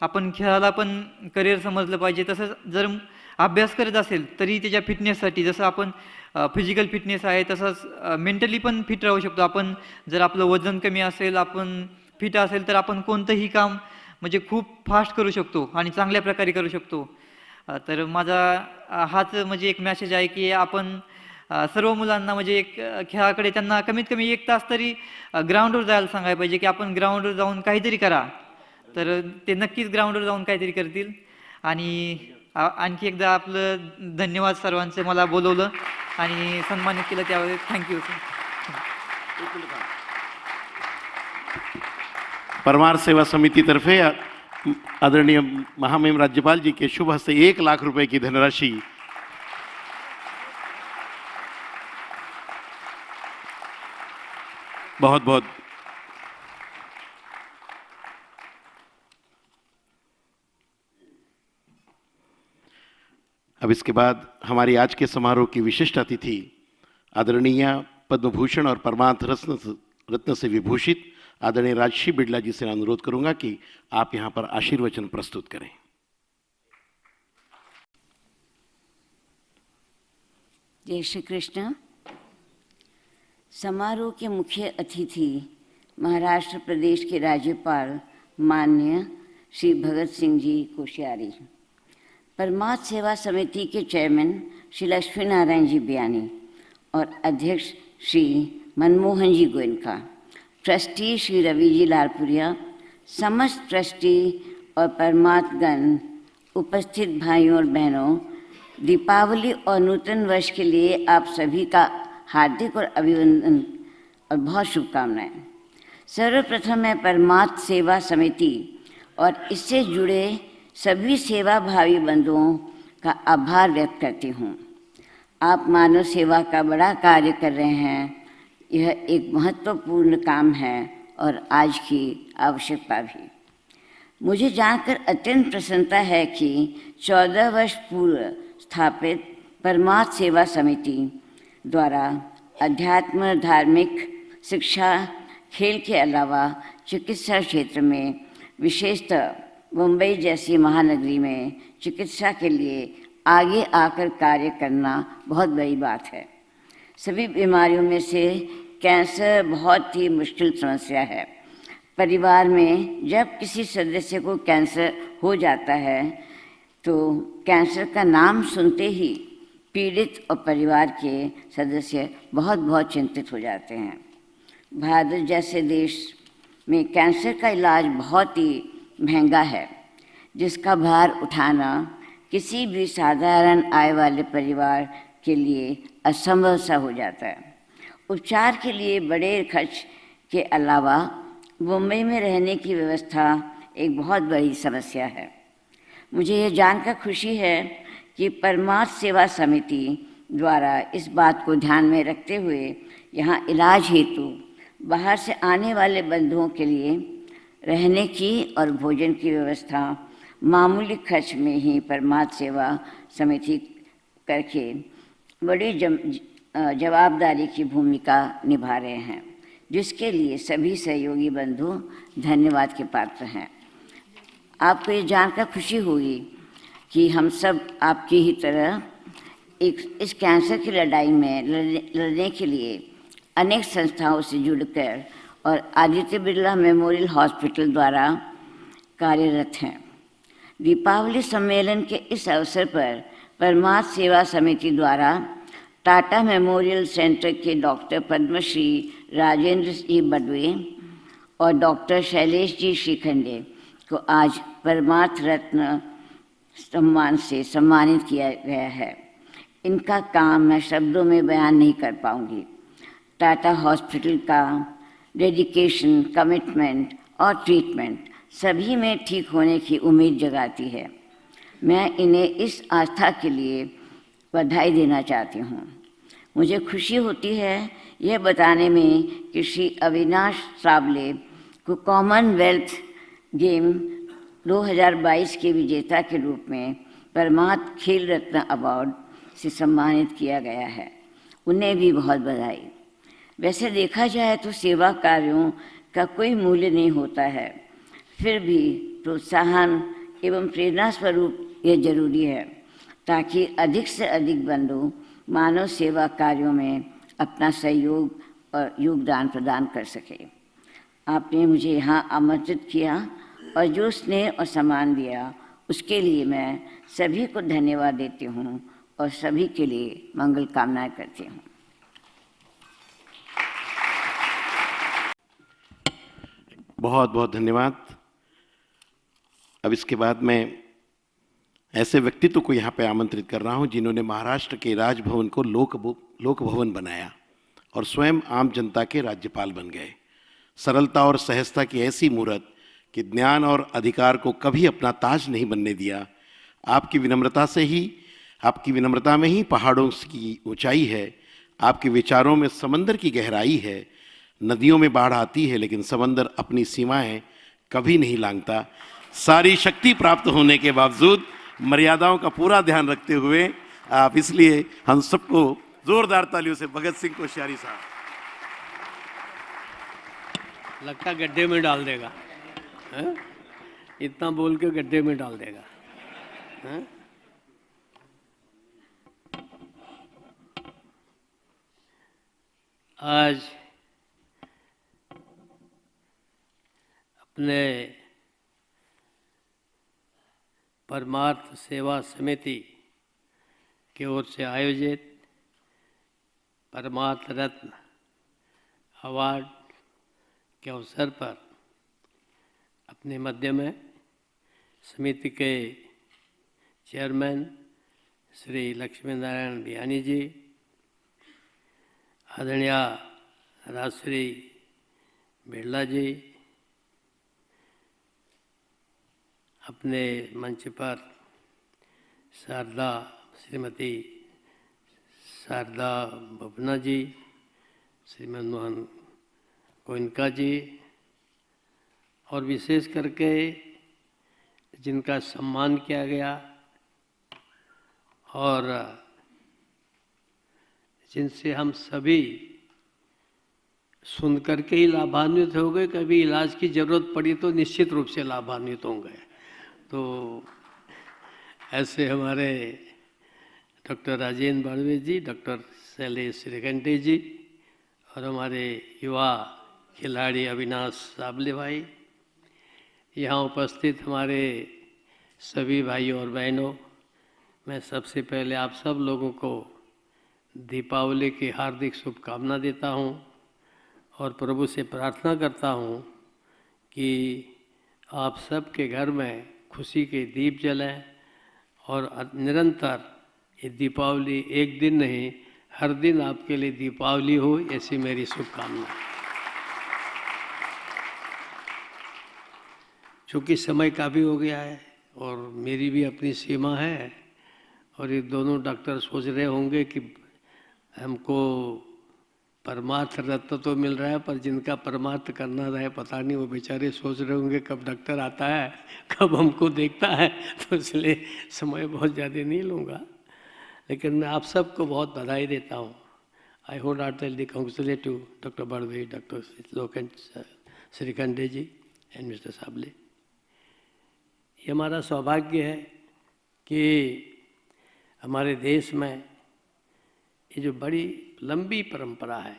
आपण खेळाला पण करिअर समजलं पाहिजे. तसंच जर अभ्यास करत असेल तरी त्याच्या फिटनेससाठी, जसं आपण फिजिकल फिटनेस आहे तसंच मेंटली पण फिट राहू शकतो. आपण जर आपलं वजन कमी असेल, आपण फिट असेल तर आपण कोणतंही काम म्हणजे खूप फास्ट करू शकतो आणि चांगल्या प्रकारे करू शकतो. तर माझा हाच म्हणजे एक मेसेज आहे की आपण सर्व मुलांना म्हणजे एक खेळाकडे त्यांना कमीत कमी 1 तास तरी ग्राउंडवर जायला सांगायला पाहिजे की आपण ग्राउंडवर जाऊन काहीतरी करा. तर ते नक्कीच ग्राउंडवर जाऊन काहीतरी करतील. आणि आणखी एकदा आपलं धन्यवाद सर्वांचं, मला बोलवलं आणि सन्मानित केलं त्यावेळेस. Thank you sir. परमार्थ सेवा समितीतर्फे आदरणीय महामहिम राज्यपाल जी के शुभ हस्ते 1 लाख रुपए की धनराशि बहुत बहुत अब इसके बाद हमारी आज के समारोह की विशिष्ट अतिथि आदरणीय पद्म भूषण और परमार्थ रत्न से विभूषित आदरणीय राजश्री बिड़ला जी से अनुरोध करूंगा कि आप यहाँ पर आशीर्वचन प्रस्तुत करें. जय श्री कृष्ण. समारोह के मुख्य अतिथि महाराष्ट्र प्रदेश के राज्यपाल माननीय श्री भगत सिंह जी कोश्यारी, परमार्थ सेवा समिति के चेयरमैन श्री लक्ष्मी नारायण जी बयानी और अध्यक्ष श्री मनमोहन जी गोयनका, ट्रस्टी श्री रवि जी लालपुरिया, समस्त ट्रस्टी और परमार्थगण, उपस्थित भाइयों और बहनों, दीपावली और नूतन वर्ष के लिए आप सभी का हार्दिक और अभिनंदन और बहुत शुभकामनाएं। सर्वप्रथम मैं परमार्थ सेवा समिति और इससे जुड़े सभी सेवाभावी बंधुओं का आभार व्यक्त करती हूँ। आप मानव सेवा का बड़ा कार्य कर रहे हैं। यह एक महत्वपूर्ण काम है और आज की आवश्यकता भी। मुझे जानकर अत्यंत प्रसन्नता है कि 14 वर्ष पूर्व स्थापित परमार्थ सेवा समिति द्वारा अध्यात्म, धार्मिक, शिक्षा, खेल के अलावा चिकित्सा क्षेत्र में, विशेषतः मुंबई जैसी महानगरी में चिकित्सा के लिए आगे आकर कार्य करना बहुत बड़ी बात है। सभी बीमारियों में से कैंसर बहुत ही मुश्किल समस्या है। परिवार में जब किसी सदस्य को कैंसर हो जाता है तो कैंसर का नाम सुनते ही पीड़ित और परिवार के सदस्य बहुत चिंतित हो जाते हैं। भारत जैसे देश में कैंसर का इलाज बहुत ही महंगा है, जिसका भार उठाना किसी भी साधारण आय वाले परिवार के लिए असंभव सा हो जाता है। उपचार के लिए बड़े खर्च के अलावा मुंबई में रहने की व्यवस्था एक बहुत बड़ी समस्या है। मुझे ये जानकर खुशी है कि परमार्थ सेवा समिति द्वारा इस बात को ध्यान में रखते हुए यहाँ इलाज हेतु बाहर से आने वाले बंधुओं के लिए रहने की और भोजन की व्यवस्था मामूली खर्च में ही परमार्थ सेवा समिति करके बड़ी जवाबदारी की भूमिका निभा रहे हैं, जिसके लिए सभी सहयोगी बंधु धन्यवाद के पात्र हैं। आपको ये जानकर खुशी होगी कि हम सब आपकी ही तरह इस कैंसर की लड़ाई में लड़ने के लिए अनेक संस्थाओं से जुड़कर और आदित्य बिरला मेमोरियल हॉस्पिटल द्वारा कार्यरत हैं। दीपावली सम्मेलन के इस अवसर पर परमार्थ सेवा समिति द्वारा टाटा मेमोरियल सेंटर के डॉक्टर पद्मश्री राजेंद्र जी बडवे और डॉक्टर शैलेश जी श्रीखंडे को आज परमार्थ रत्न सम्मान से सम्मानित किया गया है। इनका काम मैं शब्दों में बयान नहीं कर पाऊंगी। टाटा हॉस्पिटल का डेडिकेशन, कमिटमेंट और ट्रीटमेंट सभी में ठीक होने की उम्मीद जगाती है। मैं इन्हें इस आस्था के लिए बधाई देना चाहती हूँ। मुझे खुशी होती है यह बताने में कि श्री अविनाश सावले को कॉमनवेल्थ गेम 2022 के विजेता के रूप में परमार्थ खेल रत्न अवार्ड से सम्मानित किया गया है। उन्हें भी बहुत बधाई। वैसे देखा जाए तो सेवा कार्यों का कोई मूल्य नहीं होता है, फिर भी प्रोत्साहन एवं प्रेरणा स्वरूप यह जरूरी है ताकि अधिक से अधिक बंधु मानव सेवा कार्यों में अपना सहयोग और योगदान प्रदान कर सके। आपने मुझे यहाँ आमंत्रित किया और जो स्नेह और सम्मान दिया उसके लिए मैं सभी को धन्यवाद देती हूँ और सभी के लिए मंगल कामनाएं करती हूँ। बहुत बहुत धन्यवाद। अब इसके बाद मैं ऐसे व्यक्तित्व को यहाँ पे आमंत्रित कर रहा हूँ जिन्होंने महाराष्ट्र के राजभवन को लोक भवन बनाया और स्वयं आम जनता के राज्यपाल बन गए। सरलता और सहजता की ऐसी मूर्त कि ज्ञान और अधिकार को कभी अपना ताज नहीं बनने दिया। आपकी विनम्रता में ही पहाड़ों की ऊंचाई है। आपके विचारों में समंदर की गहराई है। नदियों में बाढ़ आती है लेकिन समंदर अपनी सीमाएं कभी नहीं लांघता। सारी शक्ति प्राप्त होने के बावजूद मर्यादाओं का पूरा ध्यान रखते हुए आप, इसलिए हम सबको जोरदार तालियों से भगत सिंह कोश्यारी साहब। लगता गड्ढे में डाल देगा है? इतना बोल के गड्ढे में डाल देगा है? आज अपने परमार्थ सेवा समिति की ओर से आयोजित परमार्थ रत्न अवार्ड के अवसर पर अपने मध्य में समिति के चेयरमैन श्री लक्ष्मी नारायण बियानी जी, आदरणीय राजश्री बिरला जी, अपने मंच पर श्रीमती शारदा बबना जी, श्रीमन मोहन गोयनका जी, और विशेष करके जिनका सम्मान किया गया और जिनसे हम सभी सुन करके ही लाभान्वित हो गए, कभी इलाज की ज़रूरत पड़ी तो निश्चित रूप से लाभान्वित होंगे। तो ऐसे हमारे डॉक्टर राजेंद्र बड़वे जी, डॉक्टर शैलेश श्रीकंठे जी और हमारे युवा खिलाड़ी अविनाश साबले भाई, यहाँ उपस्थित हमारे सभी भाइयों और बहनों, मैं सबसे पहले आप सब लोगों को दीपावली की हार्दिक शुभकामना देता हूँ और प्रभु से प्रार्थना करता हूँ कि आप सबके घर में खुशी के दीप जलें और निरंतर ये दीपावली एक दिन नहीं, हर दिन आपके लिए दीपावली हो, ऐसी मेरी शुभकामना। चूँकि समय काफ़ी हो गया है और मेरी भी अपनी सीमा है और ये दोनों डॉक्टर सोच रहे होंगे कि हमको परमार्थ रत्न तो मिल रहा है, पर जिनका परमार्थ करना रहे पता नहीं, वो बेचारे सोच रहे होंगे कब डॉक्टर आता है, कब हमको देखता है, तो इसलिए समय बहुत ज़्यादा नहीं लूँगा। लेकिन मैं आप सबको बहुत बधाई देता हूँ। I hold heartily congratulate to doctor Badwe, doctor Shrikhande ji and mister Sable. ये हमारा सौभाग्य है कि हमारे देश में ये जो बड़ी लंबी परंपरा है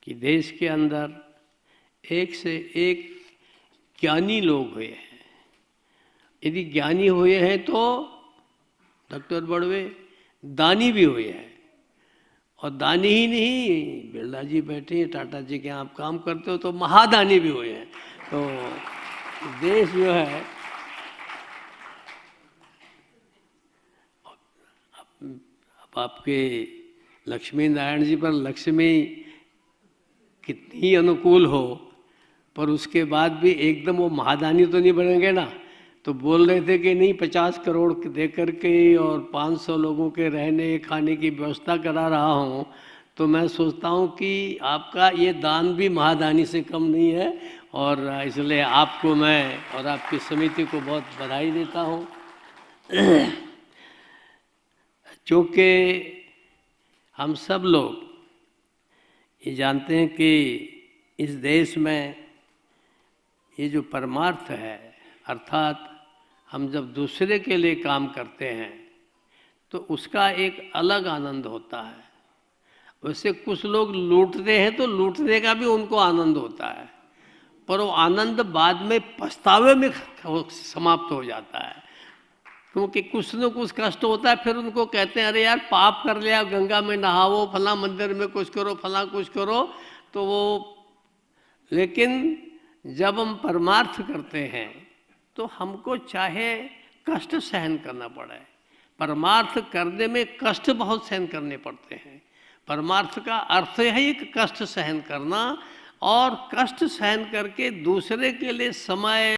कि देश के अंदर एक से एक ज्ञानी लोग हुए हैं। यदि ज्ञानी हुए हैं तो डॉक्टर बड़वे दानी भी हुए हैं, और दानी ही नहीं, बिरला जी बैठे हैं, टाटा जी के यहाँ आप काम करते हो, तो महादानी भी हुए हैं। तो देश जो है अब आपके लक्ष्मी नारायण जी पर लक्ष्मी कितनी अनुकूल हो, पर उसके बाद भी एकदम वो महादानी तो नहीं बनेंगे ना। तो बोल रहे थे कि नहीं 50 करोड़ दे करके और 500 लोगों के रहने खाने की व्यवस्था करा रहा हूँ, तो मैं सोचता हूँ कि आपका ये दान भी महादानी से कम नहीं है, और इसलिए आपको मैं और आपकी समिति को बहुत बधाई देता हूँ। चूँकि हम सब लोग ये जानते हैं कि इस देश में ये जो परमार्थ है, अर्थात हम जब दूसरे के लिए काम करते हैं तो उसका एक अलग आनंद होता है। वैसे कुछ लोग लूटते हैं तो लूटने का भी उनको आनंद होता है, पर वो आनंद बाद में पछतावे में समाप्त हो जाता है, क्योंकि कुछ न कुछ कष्ट होता है। फिर उनको कहते हैं अरे यार पाप कर लिया, गंगा में नहाओ, फला मंदिर में कुछ करो, फला कुछ करो, तो वो। लेकिन जब हम परमार्थ करते हैं तो हमको चाहे कष्ट सहन करना पड़े, परमार्थ करने में कष्ट बहुत सहन करने पड़ते हैं। परमार्थ का अर्थ है एक कष्ट सहन करना, और कष्ट सहन करके दूसरे के लिए समय,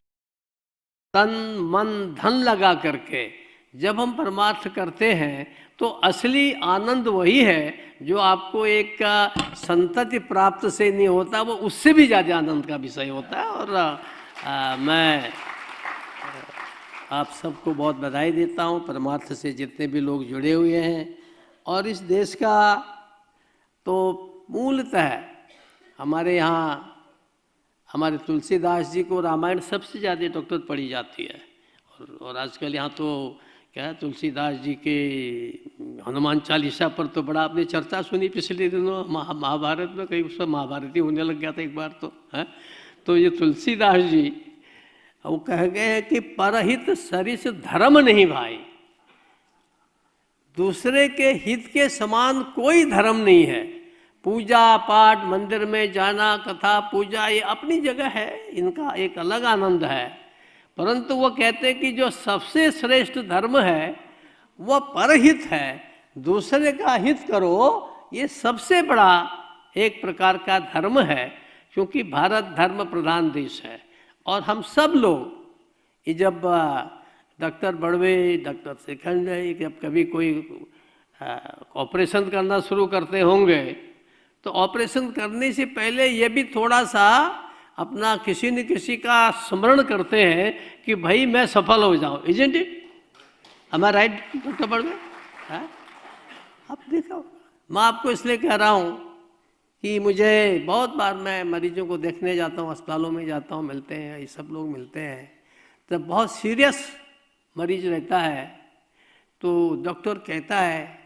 तन, मन, धन लगा करके जब हम परमार्थ करते हैं तो असली आनंद वही है जो आपको एक संतति प्राप्त से नहीं होता, वो उससे भी ज़्यादा आनंद का विषय होता है। और मैं आप सबको बहुत बधाई देता हूँ, परमार्थ से जितने भी लोग जुड़े हुए हैं। और इस देश का तो मूलतः हमारे यहाँ हमारे तुलसीदास जी को रामायण सबसे ज़्यादा डॉक्टर पढ़ी जाती है, और आजकल यहाँ तो क्या है, तुलसीदास जी के हनुमान चालीसा पर तो बड़ा आपने चर्चा सुनी पिछले दिनों, महाभारत में कई उसमें महाभारती होने लग गया था एक बार तो है। तो ये तुलसीदास जी वो कह गए हैं कि परहित सरिस धर्म नहीं भाई, दूसरे के हित के समान कोई धर्म नहीं है। पूजा पाठ, मंदिर में जाना, कथा पूजा, ये अपनी जगह है, इनका एक अलग आनंद है, परंतु वो कहते हैं कि जो सबसे श्रेष्ठ धर्म है वह परहित है, दूसरे का हित करो, ये सबसे बड़ा एक प्रकार का धर्म है, क्योंकि भारत धर्म प्रधान देश है। और हम सब लोग ये जब डॉक्टर बड़वे, डॉक्टर श्रीखंडे जब कभी कोई ऑपरेशन करना शुरू करते होंगे तो ऑपरेशन करने से पहले ये भी थोड़ा सा अपना किसी न किसी का स्मरण करते हैं कि भाई मैं सफल हो जाऊं। Isn't it? Am I right doctor Badwe? आप देखो, मैं आपको इसलिए कह रहा हूँ कि मुझे बहुत बार मैं मरीजों को देखने जाता हूँ, अस्पतालों में जाता हूँ, मिलते हैं, ये सब लोग मिलते हैं, जब बहुत सीरियस मरीज रहता है तो डॉक्टर कहता है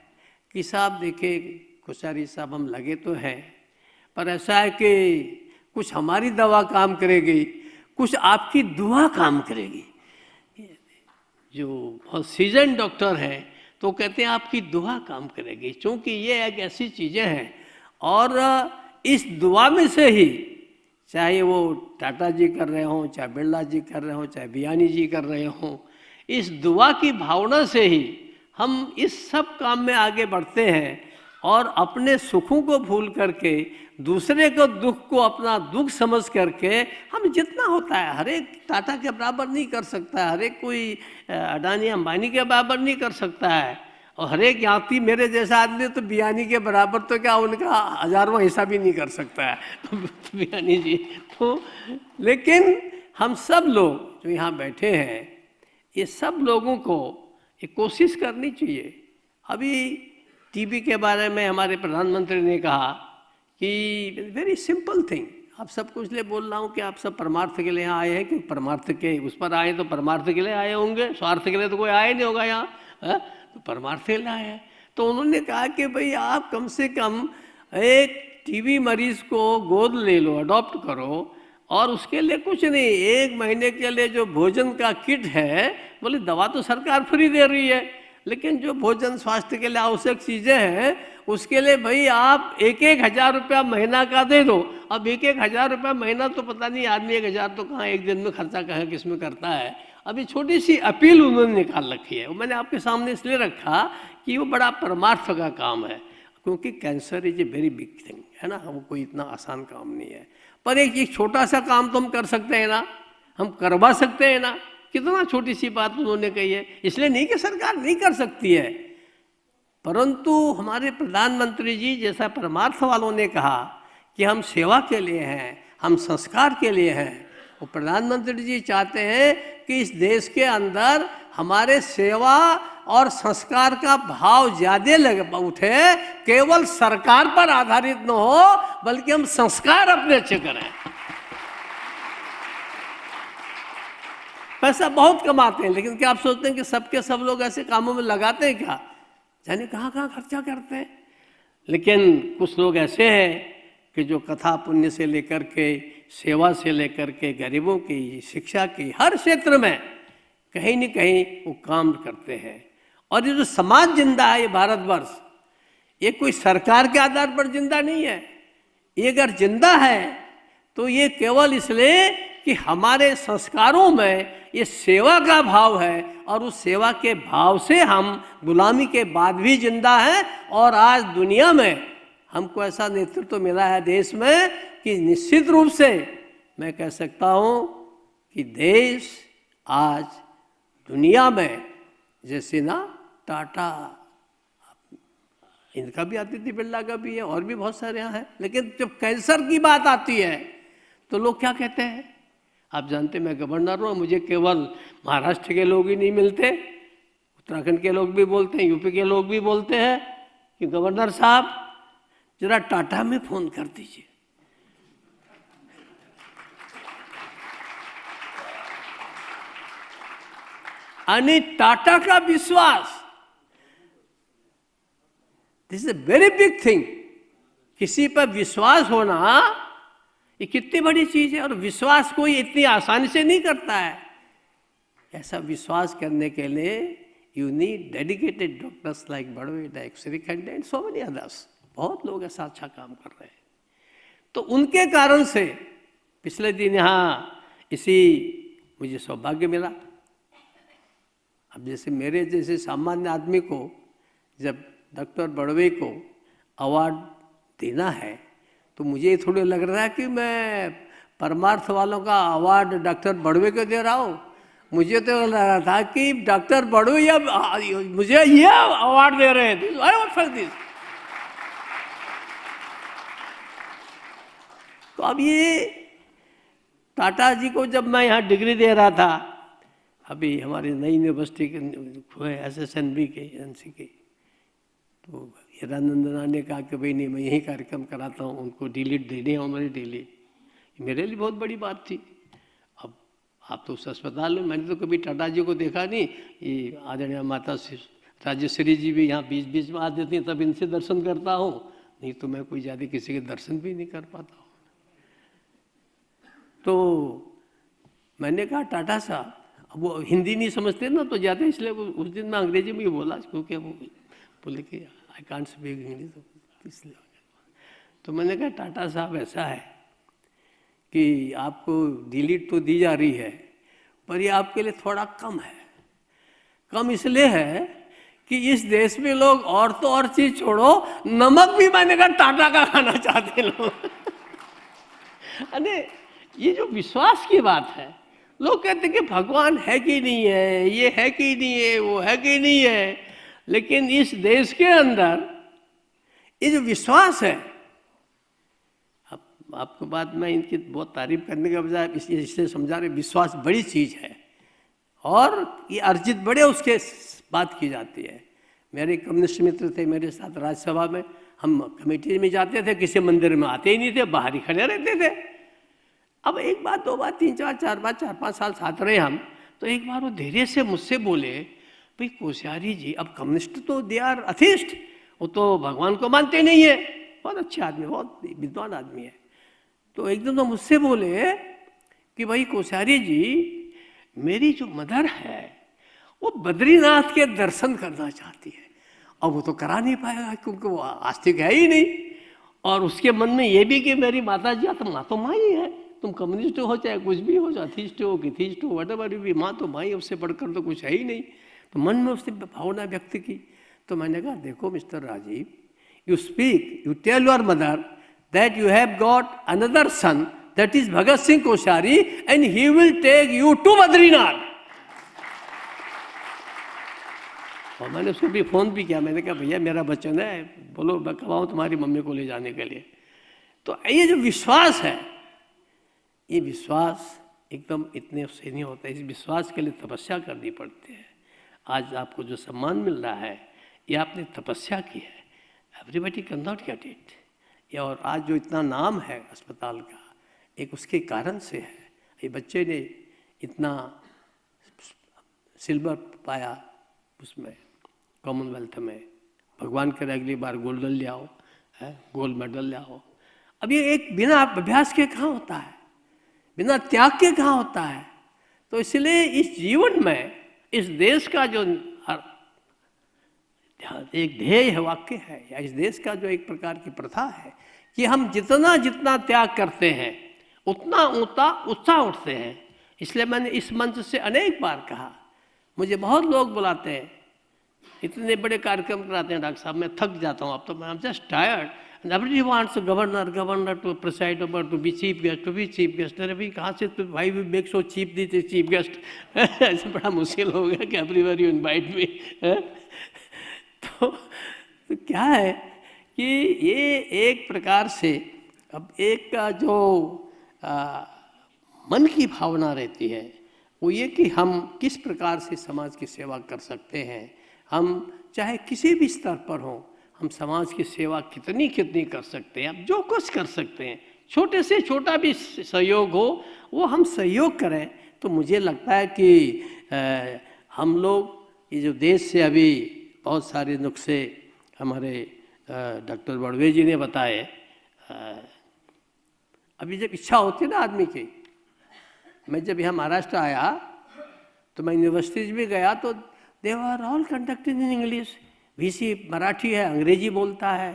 कि साहब देखिए कोश्यारी साहब, हम लगे तो हैं, पर ऐसा है कि कुछ हमारी दवा काम करेगी, कुछ आपकी दुआ काम करेगी। जो बहुत सीजन डॉक्टर हैं तो कहते हैं आपकी दुआ काम करेगी, क्योंकि ये एक ऐसी चीज़ें हैं और इस दुआ में से ही, चाहे वो टाटा जी कर रहे हों, चाहे बिरला जी कर रहे हों, चाहे बियानी जी कर रहे हों, इस दुआ की भावना से ही हम इस सब काम में आगे बढ़ते हैं और अपने सुखों को भूल करके दूसरे को दुख को अपना दुख समझ करके हम जितना होता है, हर एक टाटा के बराबर नहीं कर सकता है, हर एक कोई अडानी अंबानी के बराबर नहीं कर सकता है, और हर एक यात्री मेरे जैसा आदमी तो बियानी के बराबर तो क्या उनका 1000वां हिस्सा भी नहीं कर सकता है तो बियानी जी तो, लेकिन हम सब लोग जो यहाँ बैठे हैं, ये सब लोगों को ये कोशिश करनी चाहिए। अभी टीबी के बारे में हमारे प्रधानमंत्री ने कहा कि वेरी सिंपल थिंग, आप सबको इसलिए बोल रहा हूँ कि आप सब परमार्थ के लिए आए हैं, क्योंकि परमार्थ के उस पर आए तो परमार्थ के लिए आए होंगे, स्वार्थ के लिए तो कोई आया नहीं होगा यहाँ, तो परमार्थ के लिए आए हैं। तो उन्होंने कहा कि भाई आप कम से कम एक टीबी मरीज को गोद ले लो, अडॉप्ट करो, और उसके लिए कुछ नहीं, 1 महीने के लिए जो भोजन का किट है, बोले दवा तो सरकार फ्री दे रही है, लेकिन जो भोजन स्वास्थ्य के लिए आवश्यक चीज़ें हैं उसके लिए भाई आप 1-1 हज़ार रुपया महीना का दे दो। अब 1-1 हज़ार रुपया महीना तो पता नहीं आदमी 1 हज़ार तो कहाँ एक दिन में खर्चा कहाँ किस में करता है। अभी छोटी सी अपील उन्होंने निकाल रखी है, वो मैंने आपके सामने इसलिए रखा कि वो बड़ा परमार्थ का काम है, क्योंकि cancer is a very big thing है ना, वो कोई इतना आसान काम नहीं है। पर एक छोटा सा काम तो हम कर सकते हैं ना, हम करवा सकते हैं ना। कितना छोटी सी बात उन्होंने कही है, इसलिए नहीं कि सरकार नहीं कर सकती है, परंतु हमारे प्रधानमंत्री जी जैसा परमार्थ वालों ने कहा कि हम सेवा के लिए हैं, हम संस्कार के लिए हैं, वो प्रधानमंत्री जी चाहते हैं कि इस देश के अंदर हमारे सेवा और संस्कार का भाव ज़्यादा उठे, केवल सरकार पर आधारित न हो, बल्कि हम संस्कार अपने अच्छे करें। पैसा बहुत कमाते हैं, लेकिन क्या आप सोचते हैं कि सबके सब लोग ऐसे कामों में लगाते हैं क्या? जाने कहाँ कहाँ खर्चा करते हैं। लेकिन कुछ लोग ऐसे हैं कि जो कथा पुण्य से लेकर के, सेवा से लेकर के, गरीबों की शिक्षा की, हर क्षेत्र में कहीं न कहीं वो काम करते हैं। और ये जो समाज जिंदा है, ये भारतवर्ष, ये कोई सरकार के आधार पर जिंदा नहीं है। ये अगर जिंदा है तो ये केवल इसलिए कि हमारे संस्कारों में ये सेवा का भाव है, और उस सेवा के भाव से हम गुलामी के बाद भी जिंदा हैं। और आज दुनिया में हमको ऐसा नेतृत्व मिला है देश में कि निश्चित रूप से मैं कह सकता हूँ कि देश आज दुनिया में, जैसे ना टाटा, इनका भी आदित्य बिरला का भी है, और भी बहुत सारे यहाँ हैं, लेकिन जब कैंसर की बात आती है तो लोग क्या कहते हैं? आप जानते मैं गवर्नर हूँ, मुझे केवल महाराष्ट्र के लोग ही नहीं मिलते, उत्तराखंड के लोग भी बोलते हैं, यूपी के लोग भी बोलते हैं कि गवर्नर साहब जरा टाटा में फोन कर दीजिए। यानी टाटा का विश्वास, this is a very big thing. किसी पर विश्वास होना ये कितनी बड़ी चीज है, और विश्वास कोई इतनी आसानी से नहीं करता है। ऐसा विश्वास करने के लिए you need dedicated doctors like Badwe, like Shrikhande and so many others. बहुत लोग ऐसा अच्छा काम कर रहे हैं। तो उनके कारण से पिछले दिन यहाँ इसी मुझे सौभाग्य मिला। अब जैसे मेरे जैसे सामान्य आदमी को जब डॉक्टर बड़वे को अवार्ड देना है तो मुझे थोड़ा लग रहा है कि मैं परमार्थ वालों का अवार्ड डॉक्टर बड़वे को दे रहा हूँ। मुझे तो लग रहा था कि डॉक्टर बड़वे या मुझे ये अवार्ड दे रहे हैं। तो अब ये टाटा जी को जब मैं यहाँ डिग्री दे रहा था, अभी हमारी नई यूनिवर्सिटी के हुए SSNB के NC के, तो हीरानंदना ने कहा कि भाई नहीं मैं यही कार्यक्रम कराता हूँ, उनको डिलीट देने हैं उन्होंने डिलीट। मेरे लिए बहुत बड़ी बात थी। अब आप तो उस अस्पताल में, मैंने तो कभी टाटा जी को देखा नहीं। ये आदरणीय माता राजेश्वरी जी भी यहाँ बीच बीच में आ देती हैं, तब इनसे दर्शन करता हूँ, नहीं तो मैं कोई ज़्यादा किसी के दर्शन भी नहीं कर पाता हूँ। तो मैंने कहा टाटा साहब, अब वो हिंदी नहीं समझते ना तो ज़्यादा, इसलिए उस दिन मैं अंग्रेजी में ही बोला, क्योंकि वो बोले कि आई कांट स्पीक इंग्लिश, तो इसलिए। तो मैंने कहा टाटा साहब ऐसा है कि आपको डिलीट तो दी जा रही है, पर ये आपके लिए थोड़ा कम है। कम इसलिए है कि इस देश में लोग और तो और चीज़ छोड़ो, नमक भी मैंने कहा टाटा का खाना चाहते लोग। अरे ये जो विश्वास की बात है, लोग कहते हैं कि भगवान है कि नहीं है, ये है कि नहीं है, वो है कि नहीं है, लेकिन इस देश के अंदर ये जो विश्वास है, अब आपको बात मैं इनकी बहुत तारीफ करने के बजाय इससे समझा रहे, विश्वास बड़ी चीज़ है और ये अर्जित बड़े उसके बात की जाती है। मेरे कम्युनिस्ट मित्र थे मेरे साथ राज्यसभा में, हम कमेटी में जाते थे, किसी मंदिर में आते ही नहीं थे, बाहर ही खड़े रहते थे। अब एक बार, दो बार, तीन बार, चार बार, 4-5 साल साथ रहे हम, तो एक बार वो धैर्य से मुझसे बोले, भाई कोश्यारी जी, अब कम्युनिस्ट तो दे आर अथिस्ट, वो तो भगवान को मानते नहीं है, बहुत अच्छे आदमी, बहुत विद्वान आदमी है। तो एक दिन तो मुझसे बोले कि भाई कोश्यारी जी, मेरी जो मदर है वो बद्रीनाथ के दर्शन करना चाहती है, अब वो तो करा नहीं पाएगा क्योंकि वो आस्तिक है ही नहीं, और उसके मन में ये भी कि मेरी माता जी तो माँ ही है, तुम कम्युनिस्ट हो चाहे कुछ भी हो, अथिस्ट हो गिथिस्ट हो, वटेवर भी, माँ तो माँ ही, उससे बढ़कर तो कुछ है ही नहीं। तो मन में उसने भावना व्यक्त की। तो मैंने कहा देखो mister Rajiv, you speak, you tell your mother that you have got another son that is Bhagat Singh Koshyari and he will take you to Badrinath. और मैंने उसको भी फ़ोन भी किया, मैंने कहा भैया मेरा वचन है, बोलो मैं कब आऊँ तुम्हारी मम्मी को ले जाने के लिए। तो ये जो विश्वास है, ये विश्वास एकदम इतने से नहीं होता, इस विश्वास के लिए तपस्या करनी पड़ती है। आज आपको जो सम्मान मिल रहा है, ये आपने तपस्या की है, everybody can not get it. और आज जो इतना नाम है अस्पताल का, एक उसके कारण से है। ये बच्चे ने इतना सिल्वर पाया उसमें, कॉमनवेल्थ में, भगवान करे अगली बार गोल्डन ले आओ, गोल्ड मेडल ले आओ। अब ये एक बिना अभ्यास के कहाँ होता है, बिना त्याग के कहाँ होता है। तो इसलिए इस जीवन में, इस देश का जो एक ध्येय है, वाक्य है, या इस देश का जो एक प्रकार की प्रथा है कि हम जितना जितना त्याग करते हैं उतना उत्साह उठते हैं। इसलिए मैंने इस मंच से अनेक बार कहा, मुझे बहुत लोग बुलाते हैं, इतने बड़े कार्यक्रम कराते हैं डॉक्टर साहब, मैं थक जाता हूँ, अब तो मैं just tired. Nobody wants a governor to preside over, to be chief guest. अरे भाई कहाँ से तो भाई we make so cheap this chief guest ऐसे बड़ा मुश्किल हो गया कि everywhere you invite me। तो क्या है कि ये एक प्रकार से अब एक का जो मन की भावना रहती है, वो ये कि हम किस प्रकार से समाज की सेवा कर सकते हैं। हम चाहे किसी भी स्तर पर हों, हम समाज की सेवा कितनी कितनी कर सकते हैं, अब जो कुछ कर सकते हैं, छोटे से छोटा भी सहयोग हो वो हम सहयोग करें। तो मुझे लगता है कि हम लोग ये जो देश से अभी बहुत सारे नुस्खे हमारे डॉक्टर बड़वे जी ने बताए, अभी जब इच्छा होती है ना आदमी की, मैं जब यहाँ महाराष्ट्र आया तो मैं यूनिवर्सिटीज में गया तो they are all conducted in English. VC Marathi है, अंग्रेजी बोलता है।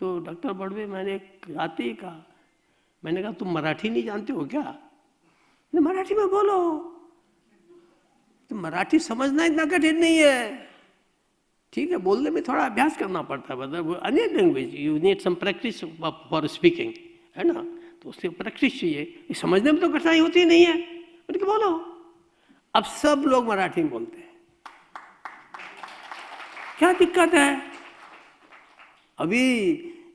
तो डॉक्टर बड़वे मैंने आते ही कहा, मैंने कहा तुम मराठी नहीं जानते हो क्या? नहीं मराठी में बोलो, तो मराठी समझना इतना कठिन नहीं है, ठीक है, बोलने में थोड़ा अभ्यास करना पड़ता है, मतलब अन्य language you need some practice for speaking, है ना, तो उससे प्रैक्टिस चाहिए। समझने में तो कठिनाई होती नहीं है, उनके बोलो। अब सब लोग मराठी में बोलते हैं, क्या दिक्कत है? अभी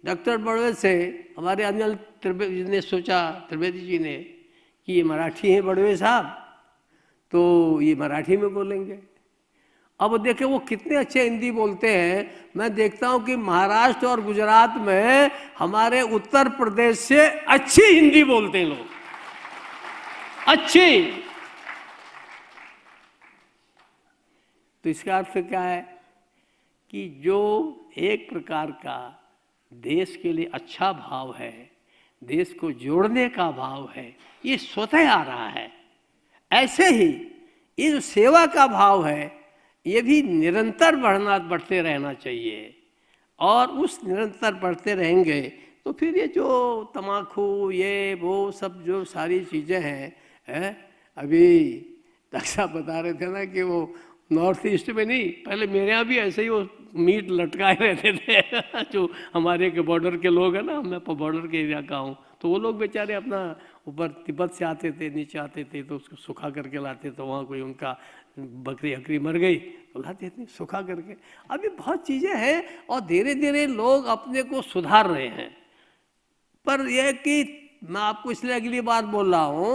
डॉक्टर बड़वे से हमारे अनिल त्रिवेदी ने सोचा, त्रिवेदी जी ने, कि ये मराठी हैं बड़वे साहब, तो ये मराठी में बोलेंगे। अब देखिए वो कितने अच्छे हिंदी बोलते हैं। मैं देखता हूँ कि महाराष्ट्र और गुजरात में हमारे उत्तर प्रदेश से अच्छी हिंदी बोलते हैं लोग, अच्छी। तो इसका अर्थ क्या है कि जो एक प्रकार का देश के लिए अच्छा भाव है, देश को जोड़ने का भाव है, ये स्वतः आ रहा है। ऐसे ही ये जो सेवा का भाव है, ये भी निरंतर बढ़ते रहना चाहिए। और उस निरंतर बढ़ते रहेंगे तो फिर ये जो तम्बाकू ये वो सब जो सारी चीज़ें हैं, अभी डॉक्टर साहब बता रहे थे ना कि वो नॉर्थ ईस्ट में नहीं, पहले मेरे यहाँ भी ऐसे ही वो मीट लटकाए रहते थे जो हमारे के बॉर्डर के लोग हैं ना, मैं बॉर्डर के एरिया का हूँ, तो वो लोग बेचारे अपना ऊपर तिब्बत से आते थे, नीचे आते थे, तो उसको सुखा करके लाते, तो वहाँ कोई उनका बकरी हकरी मर गई तो लाते थे सुखा करके। अभी बहुत चीज़ें हैं और धीरे धीरे लोग अपने को सुधार रहे हैं। पर यह कि मैं आपको इसलिए अगली बार बोल रहा हूँ,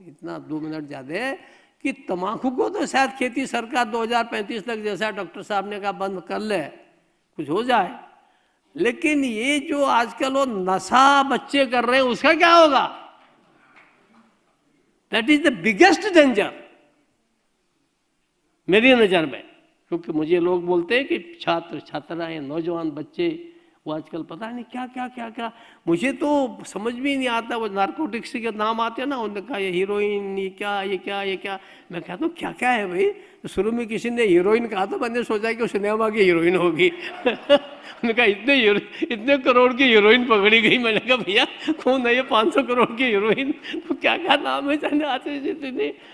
इतना 2 मिनट ज़्यादा, कि तम्बाकू को तो शायद खेती सरकार 2035 तक, जैसा डॉक्टर साहब ने कहा, बंद कर ले, कुछ हो जाए। लेकिन ये जो आजकल वो नशा बच्चे कर रहे हैं, उसका क्या होगा? That is the biggest danger मेरी नज़र में। क्योंकि मुझे लोग बोलते हैं कि छात्र छात्राएं नौजवान बच्चे वो आजकल पता नहीं क्या क्या क्या क्या, मुझे तो समझ भी नहीं आता। वो नारकोटिक्स के नाम आते हैं ना, उन्होंने कहा ये हीरोइन, ये क्या ये क्या ये क्या, मैं कहता हूँ क्या क्या है भाई। तो शुरू में किसी ने हीरोइन कहा तो मैंने सोचा कि वो सिनेमा की हीरोइन होगी उन्होंने कहा इतने करोड़ की हीरोइन पकड़ी गई। मैंने कहा भैया कौन है ये 500 करोड़ की हीरोइन? तो क्या क्या नाम है जाने आते,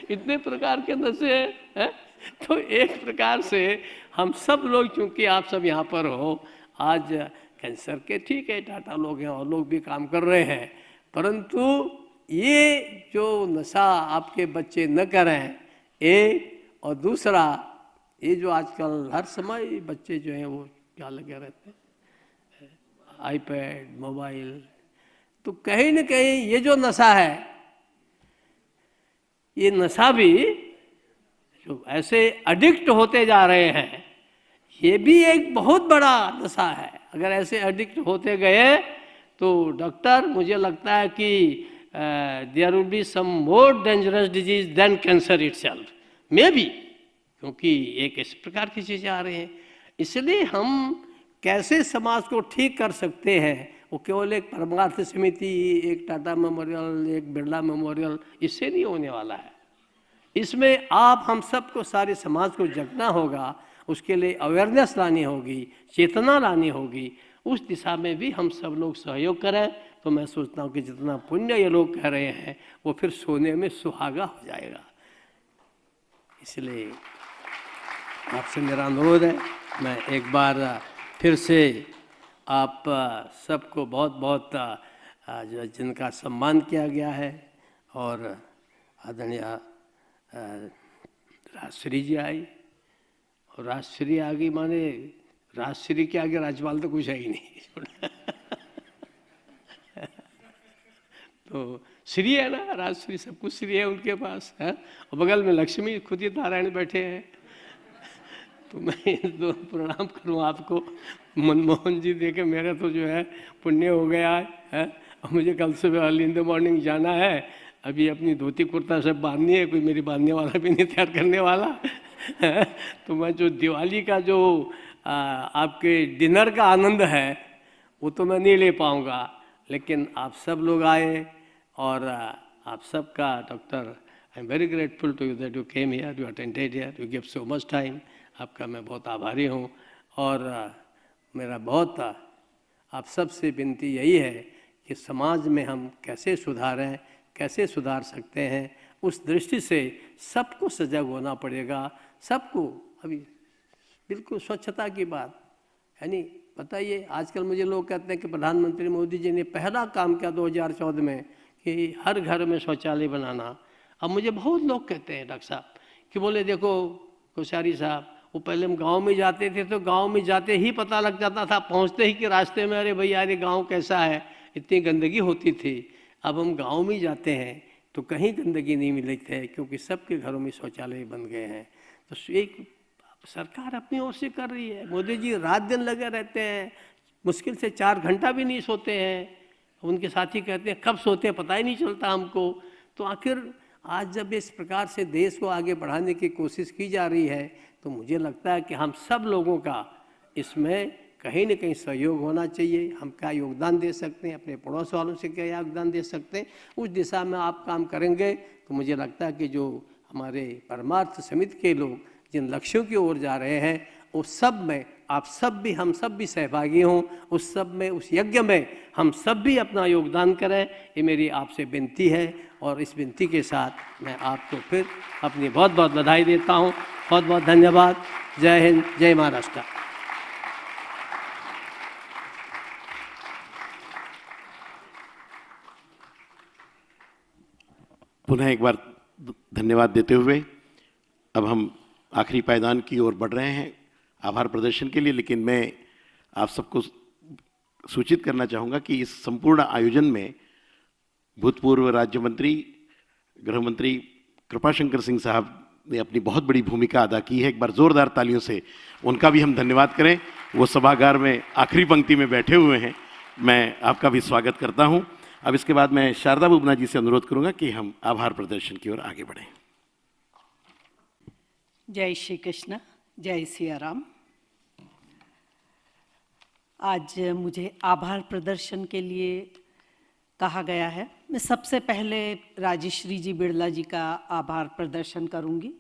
इतने प्रकार के नशे हैं। तो एक प्रकार से हम सब लोग, चूँकि आप सब यहाँ पर हो आज, कैंसर के ठीक है टाटा लोग हैं और लोग भी काम कर रहे हैं, परंतु ये जो नशा आपके बच्चे न करें, एक, और दूसरा ये जो आजकल हर समय बच्चे जो हैं वो क्या लगे रहते हैं, आईपैड मोबाइल, तो कहीं न कहीं ये जो नशा है, ये नशा भी जो ऐसे एडिक्ट होते जा रहे हैं, ये भी एक बहुत बड़ा नशा है। अगर ऐसे एडिक्ट होते गए तो डॉक्टर, मुझे लगता है कि there will be some more dangerous disease than cancer itself, maybe, क्योंकि एक इस प्रकार की चीज़ें आ रही हैं। इसलिए हम कैसे समाज को ठीक कर सकते हैं, वो केवल एक परमार्थ समिति, एक टाटा मेमोरियल, एक बिरला मेमोरियल, इससे नहीं होने वाला है। इसमें आप हम सबको, सारे समाज को जगना होगा, उसके लिए अवेयरनेस लानी होगी, चेतना लानी होगी। उस दिशा में भी हम सब लोग सहयोग करें तो मैं सोचता हूँ कि जितना पुण्य ये लोग कह रहे हैं वो फिर सोने में सुहागा हो जाएगा। इसलिए आपसे मेरा अनुरोध है, मैं एक बार फिर से आप सबको बहुत बहुत जिनका सम्मान किया गया है, और आदरणीय राजश्री जी आई, और राजश्री आ गई, माने राजश्री के आगे राजपाल तो कुछ है ही नहीं तो श्री है ना, राजश्री, सब कुछ श्री है उनके पास है। और बगल में लक्ष्मी खुद ही नारायण बैठे हैं। तो मैं दो प्रणाम करूँ आपको। मनमोहन जी देखे मेरा तो जो है पुण्य हो गया है। और मुझे कल सुबह अर्ली इन द मॉर्निंग जाना है, अभी अपनी धोती कुर्ता सब बांधनी है, कोई मेरी बांधने वाला भी नहीं तैयार करने वाला तो मैं जो दिवाली का जो आपके डिनर का आनंद है वो तो मैं नहीं ले पाऊँगा, लेकिन आप सब लोग आए और आप सब का doctor, I am very grateful to you that you came here, you attended here, you give so much time. आपका मैं बहुत आभारी हूँ। और मेरा बहुत आप सब से विनती यही है कि समाज में हम कैसे सुधारें, कैसे सुधार सकते हैं, उस दृष्टि से सबको सजग होना पड़ेगा। सबको, अभी बिल्कुल स्वच्छता की बात है नहीं। बताइए, आजकल मुझे लोग कहते हैं कि प्रधानमंत्री मोदी जी ने पहला काम किया 2014 में कि हर घर में शौचालय बनाना। अब मुझे बहुत लोग कहते हैं डॉक्टर साहब कि बोले देखो कोश्यारी साहब, वो पहले हम गांव में जाते थे तो गांव में जाते ही पता लग जाता था, पहुंचते ही कि रास्ते में अरे भैया अरे गांव कैसा है, इतनी गंदगी होती थी। अब हम गांव में जाते हैं तो कहीं गंदगी नहीं मिलती है, क्योंकि सबके घरों में शौचालय बन गए हैं। तो एक सरकार अपनी ओर से कर रही है। मोदी जी रात दिन लगे रहते हैं, मुश्किल से 4 घंटा भी नहीं सोते हैं। उनके साथी कहते हैं कब सोते हैं पता ही नहीं चलता हमको। तो आखिर आज जब इस प्रकार से देश को आगे बढ़ाने की कोशिश की जा रही है तो मुझे लगता है कि हम सब लोगों का इसमें कहीं न कहीं सहयोग होना चाहिए। हम क्या योगदान दे सकते हैं, अपने पड़ोस वालों से क्या योगदान दे सकते हैं, उस दिशा में आप काम करेंगे तो मुझे लगता है कि जो हमारे परमार्थ समिति के लोग जिन लक्ष्यों की ओर जा रहे हैं उस सब में आप सब भी, हम सब भी सहभागी हों, उस सब में, उस यज्ञ में हम सब भी अपना योगदान करें, ये मेरी आपसे विनती है। और इस विनती के साथ मैं आपको फिर अपनी बहुत बहुत बधाई देता हूँ। बहुत बहुत धन्यवाद। जय हिंद, जय महाराष्ट्र। पुनः एक बार धन्यवाद देते हुए अब हम आखिरी पायदान की ओर बढ़ रहे हैं आभार प्रदर्शन के लिए। लेकिन मैं आप सबको सूचित करना चाहूँगा कि इस संपूर्ण आयोजन में भूतपूर्व राज्य मंत्री गृह मंत्री कृपाशंकर सिंह साहब ने अपनी बहुत बड़ी भूमिका अदा की है। एक बार जोरदार तालियों से उनका भी हम धन्यवाद करें। वो सभागार में आखिरी पंक्ति में बैठे हुए हैं। मैं आपका भी स्वागत करता हूं। अब इसके बाद मैं शारदा बुबना जी से अनुरोध करूंगा कि हम आभार प्रदर्शन की ओर आगे बढ़ें। जय श्री कृष्ण, जय सिया राम। आज मुझे आभार प्रदर्शन के लिए कहा गया है। मैं सबसे पहले राजश्री जी बिड़ला जी का आभार प्रदर्शन करूंगी।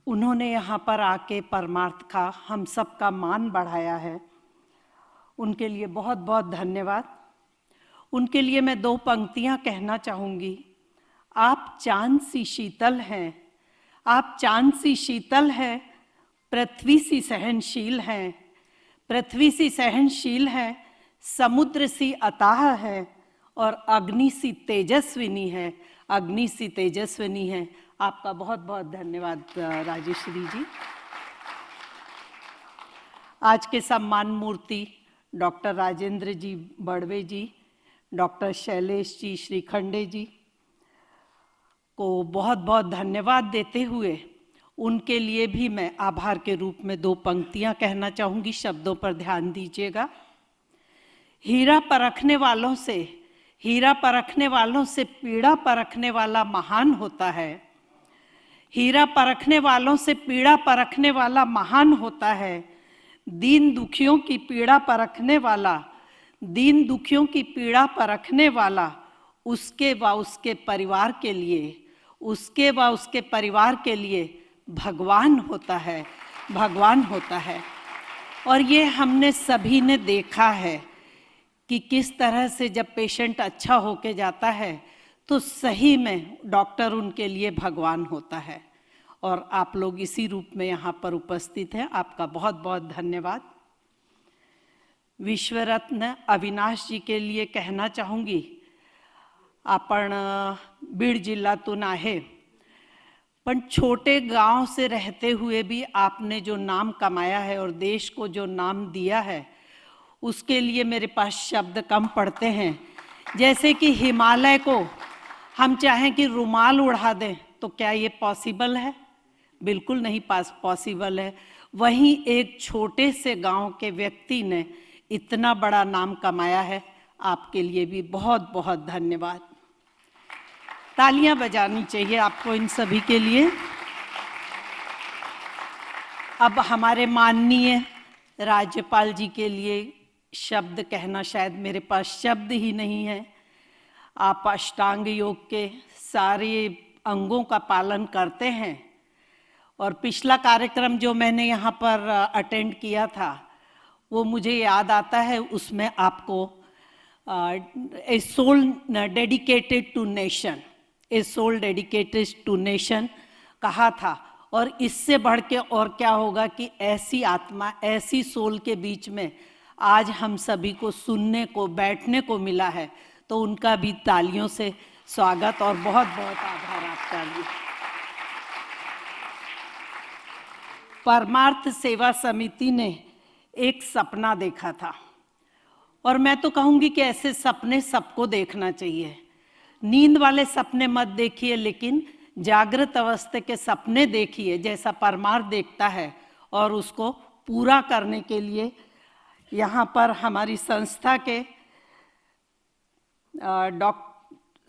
उन्होंने यहाँ पर आके परमार्थ का, हम सब का मान बढ़ाया है, उनके लिए बहुत बहुत धन्यवाद। उनके लिए मैं 2 पंक्तियाँ कहना चाहूँगी। आप चांद सी शीतल हैं, आप चांद सी शीतल हैं, पृथ्वी सी सहनशील हैं, पृथ्वी सी सहनशील है, समुद्र सी अताह है और अग्नि सी तेजस्विनी है, अग्नि सी तेजस्विनी है। आपका बहुत बहुत धन्यवाद राजेश्वरी जी। आज के सम्मान मूर्ति डॉक्टर राजेंद्र जी बड़वे जी, डॉक्टर शैलेश जी श्रीखंडे जी को बहुत बहुत धन्यवाद देते हुए उनके लिए भी मैं आभार के रूप में 2 पंक्तियां कहना चाहूँगी। शब्दों पर ध्यान दीजिएगा। हीरा परखने वालों से पीड़ा परखने वाला महान होता है। हीरा परखने वालों से पीड़ा परखने वाला महान होता है। दीन दुखियों की पीड़ा परखने वाला, दीन दुखियों की पीड़ा परखने वाला उसके व उसके परिवार के लिए, उसके व उसके परिवार के लिए भगवान होता है, भगवान होता है। और ये हमने सभी ने देखा है कि किस तरह से जब पेशेंट अच्छा होके जाता है तो सही में डॉक्टर उनके लिए भगवान होता है। और आप लोग इसी रूप में यहाँ पर उपस्थित हैं, आपका बहुत बहुत धन्यवाद। विश्व रत्न अविनाश जी के लिए कहना चाहूँगी, आपण बीड जिल्ह्यातून आहे, पण छोटे गांव से रहते हुए भी आपने जो नाम कमाया है और देश को जो नाम दिया है उसके लिए मेरे पास शब्द कम पड़ते हैं। जैसे कि हिमालय को हम चाहें कि रुमाल उड़ा दें तो क्या ये पॉसिबल है? बिल्कुल नहीं पॉसिबल है। वहीं एक छोटे से गांव के व्यक्ति ने इतना बड़ा नाम कमाया है। आपके लिए भी बहुत बहुत धन्यवाद। तालियां बजानी चाहिए आपको इन सभी के लिए। अब हमारे माननीय राज्यपाल जी के लिए शब्द कहना शायद मेरे पास शब्द ही नहीं है। आप अष्टांग योग के सारे अंगों का पालन करते हैं और पिछला कार्यक्रम जो मैंने यहाँ पर अटेंड किया था वो मुझे याद आता है। उसमें आपको a soul dedicated to nation, a soul dedicated to nation कहा था और इससे बढ़ के और क्या होगा कि ऐसी आत्मा, ऐसी सोल के बीच में आज हम सभी को सुनने को, बैठने को मिला है, तो उनका भी तालियों से स्वागत और बहुत बहुत आभार आपका भी। परमार्थ सेवा समिति ने एक सपना देखा था और मैं तो कहूँगी कि ऐसे सपने सबको देखना चाहिए। नींद वाले सपने मत देखिए, लेकिन जागृत अवस्था के सपने देखिए जैसा परमार्थ देखता है, और उसको पूरा करने के लिए यहाँ पर हमारी संस्था के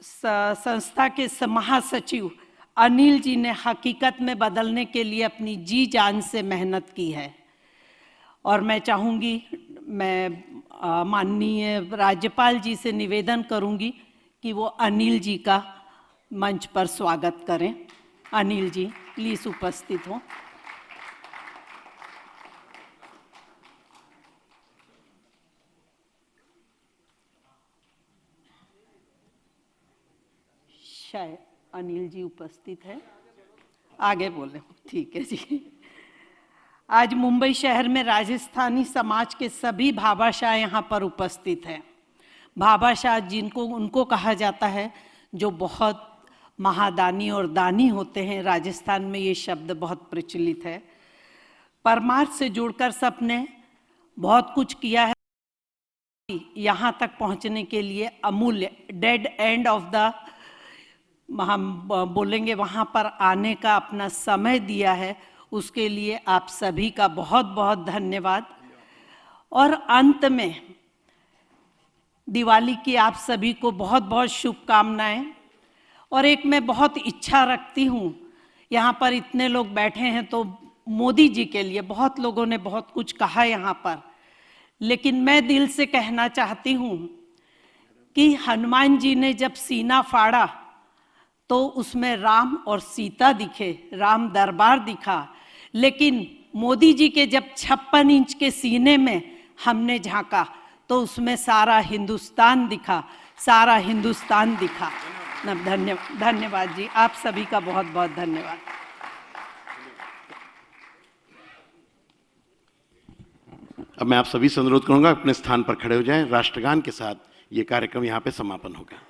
संस्था के महासचिव अनिल जी ने हकीकत में बदलने के लिए अपनी जी जान से मेहनत की है। और मैं चाहूँगी, मैं माननीय राज्यपाल जी से निवेदन करूँगी कि वो अनिल जी का मंच पर स्वागत करें। अनिल जी प्लीज उपस्थित हो। शायद अनिल जी उपस्थित है, आगे बोले। ठीक है जी। आज मुंबई शहर में राजस्थानी समाज के सभी भाभाशाह यहाँ पर उपस्थित हैं। भाभाशाह जिनको उनको कहा जाता है जो बहुत महादानी और दानी होते हैं। राजस्थान में ये शब्द बहुत प्रचलित है। परमार्थ से जुड़कर सबने बहुत कुछ किया है यहाँ तक पहुँचने के लिए। अमूल्य डेड एंड ऑफ द, हम बोलेंगे, वहाँ पर आने का अपना समय दिया है, उसके लिए आप सभी का बहुत बहुत धन्यवाद। और अंत में दिवाली की आप सभी को बहुत बहुत शुभकामनाएं। और एक मैं बहुत इच्छा रखती हूँ, यहाँ पर इतने लोग बैठे हैं तो मोदी जी के लिए बहुत लोगों ने बहुत कुछ कहा यहाँ पर, लेकिन मैं दिल से कहना चाहती हूँ कि हनुमान जी ने जब सीना फाड़ा तो उसमें राम और सीता दिखे, राम दरबार दिखा। लेकिन मोदी जी के जब 56 इंच के सीने में हमने झांका तो उसमें सारा हिंदुस्तान दिखा, सारा हिंदुस्तान दिखा। धन्यवाद जी, आप सभी का बहुत बहुत धन्यवाद। अब मैं आप सभी से अनुरोध करूंगा अपने स्थान पर खड़े हो जाएं। राष्ट्रगान के साथ ये कार्यक्रम यहाँ पे समापन होगा।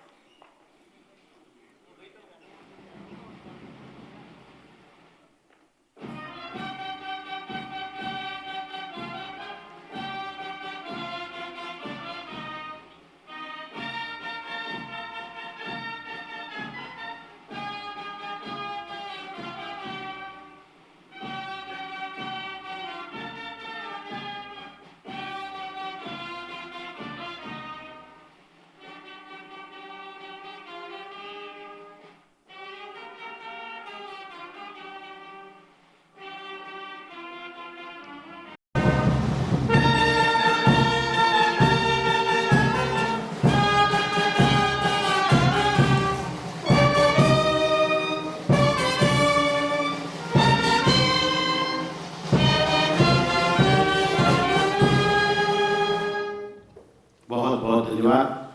बहुत बहुत धन्यवाद।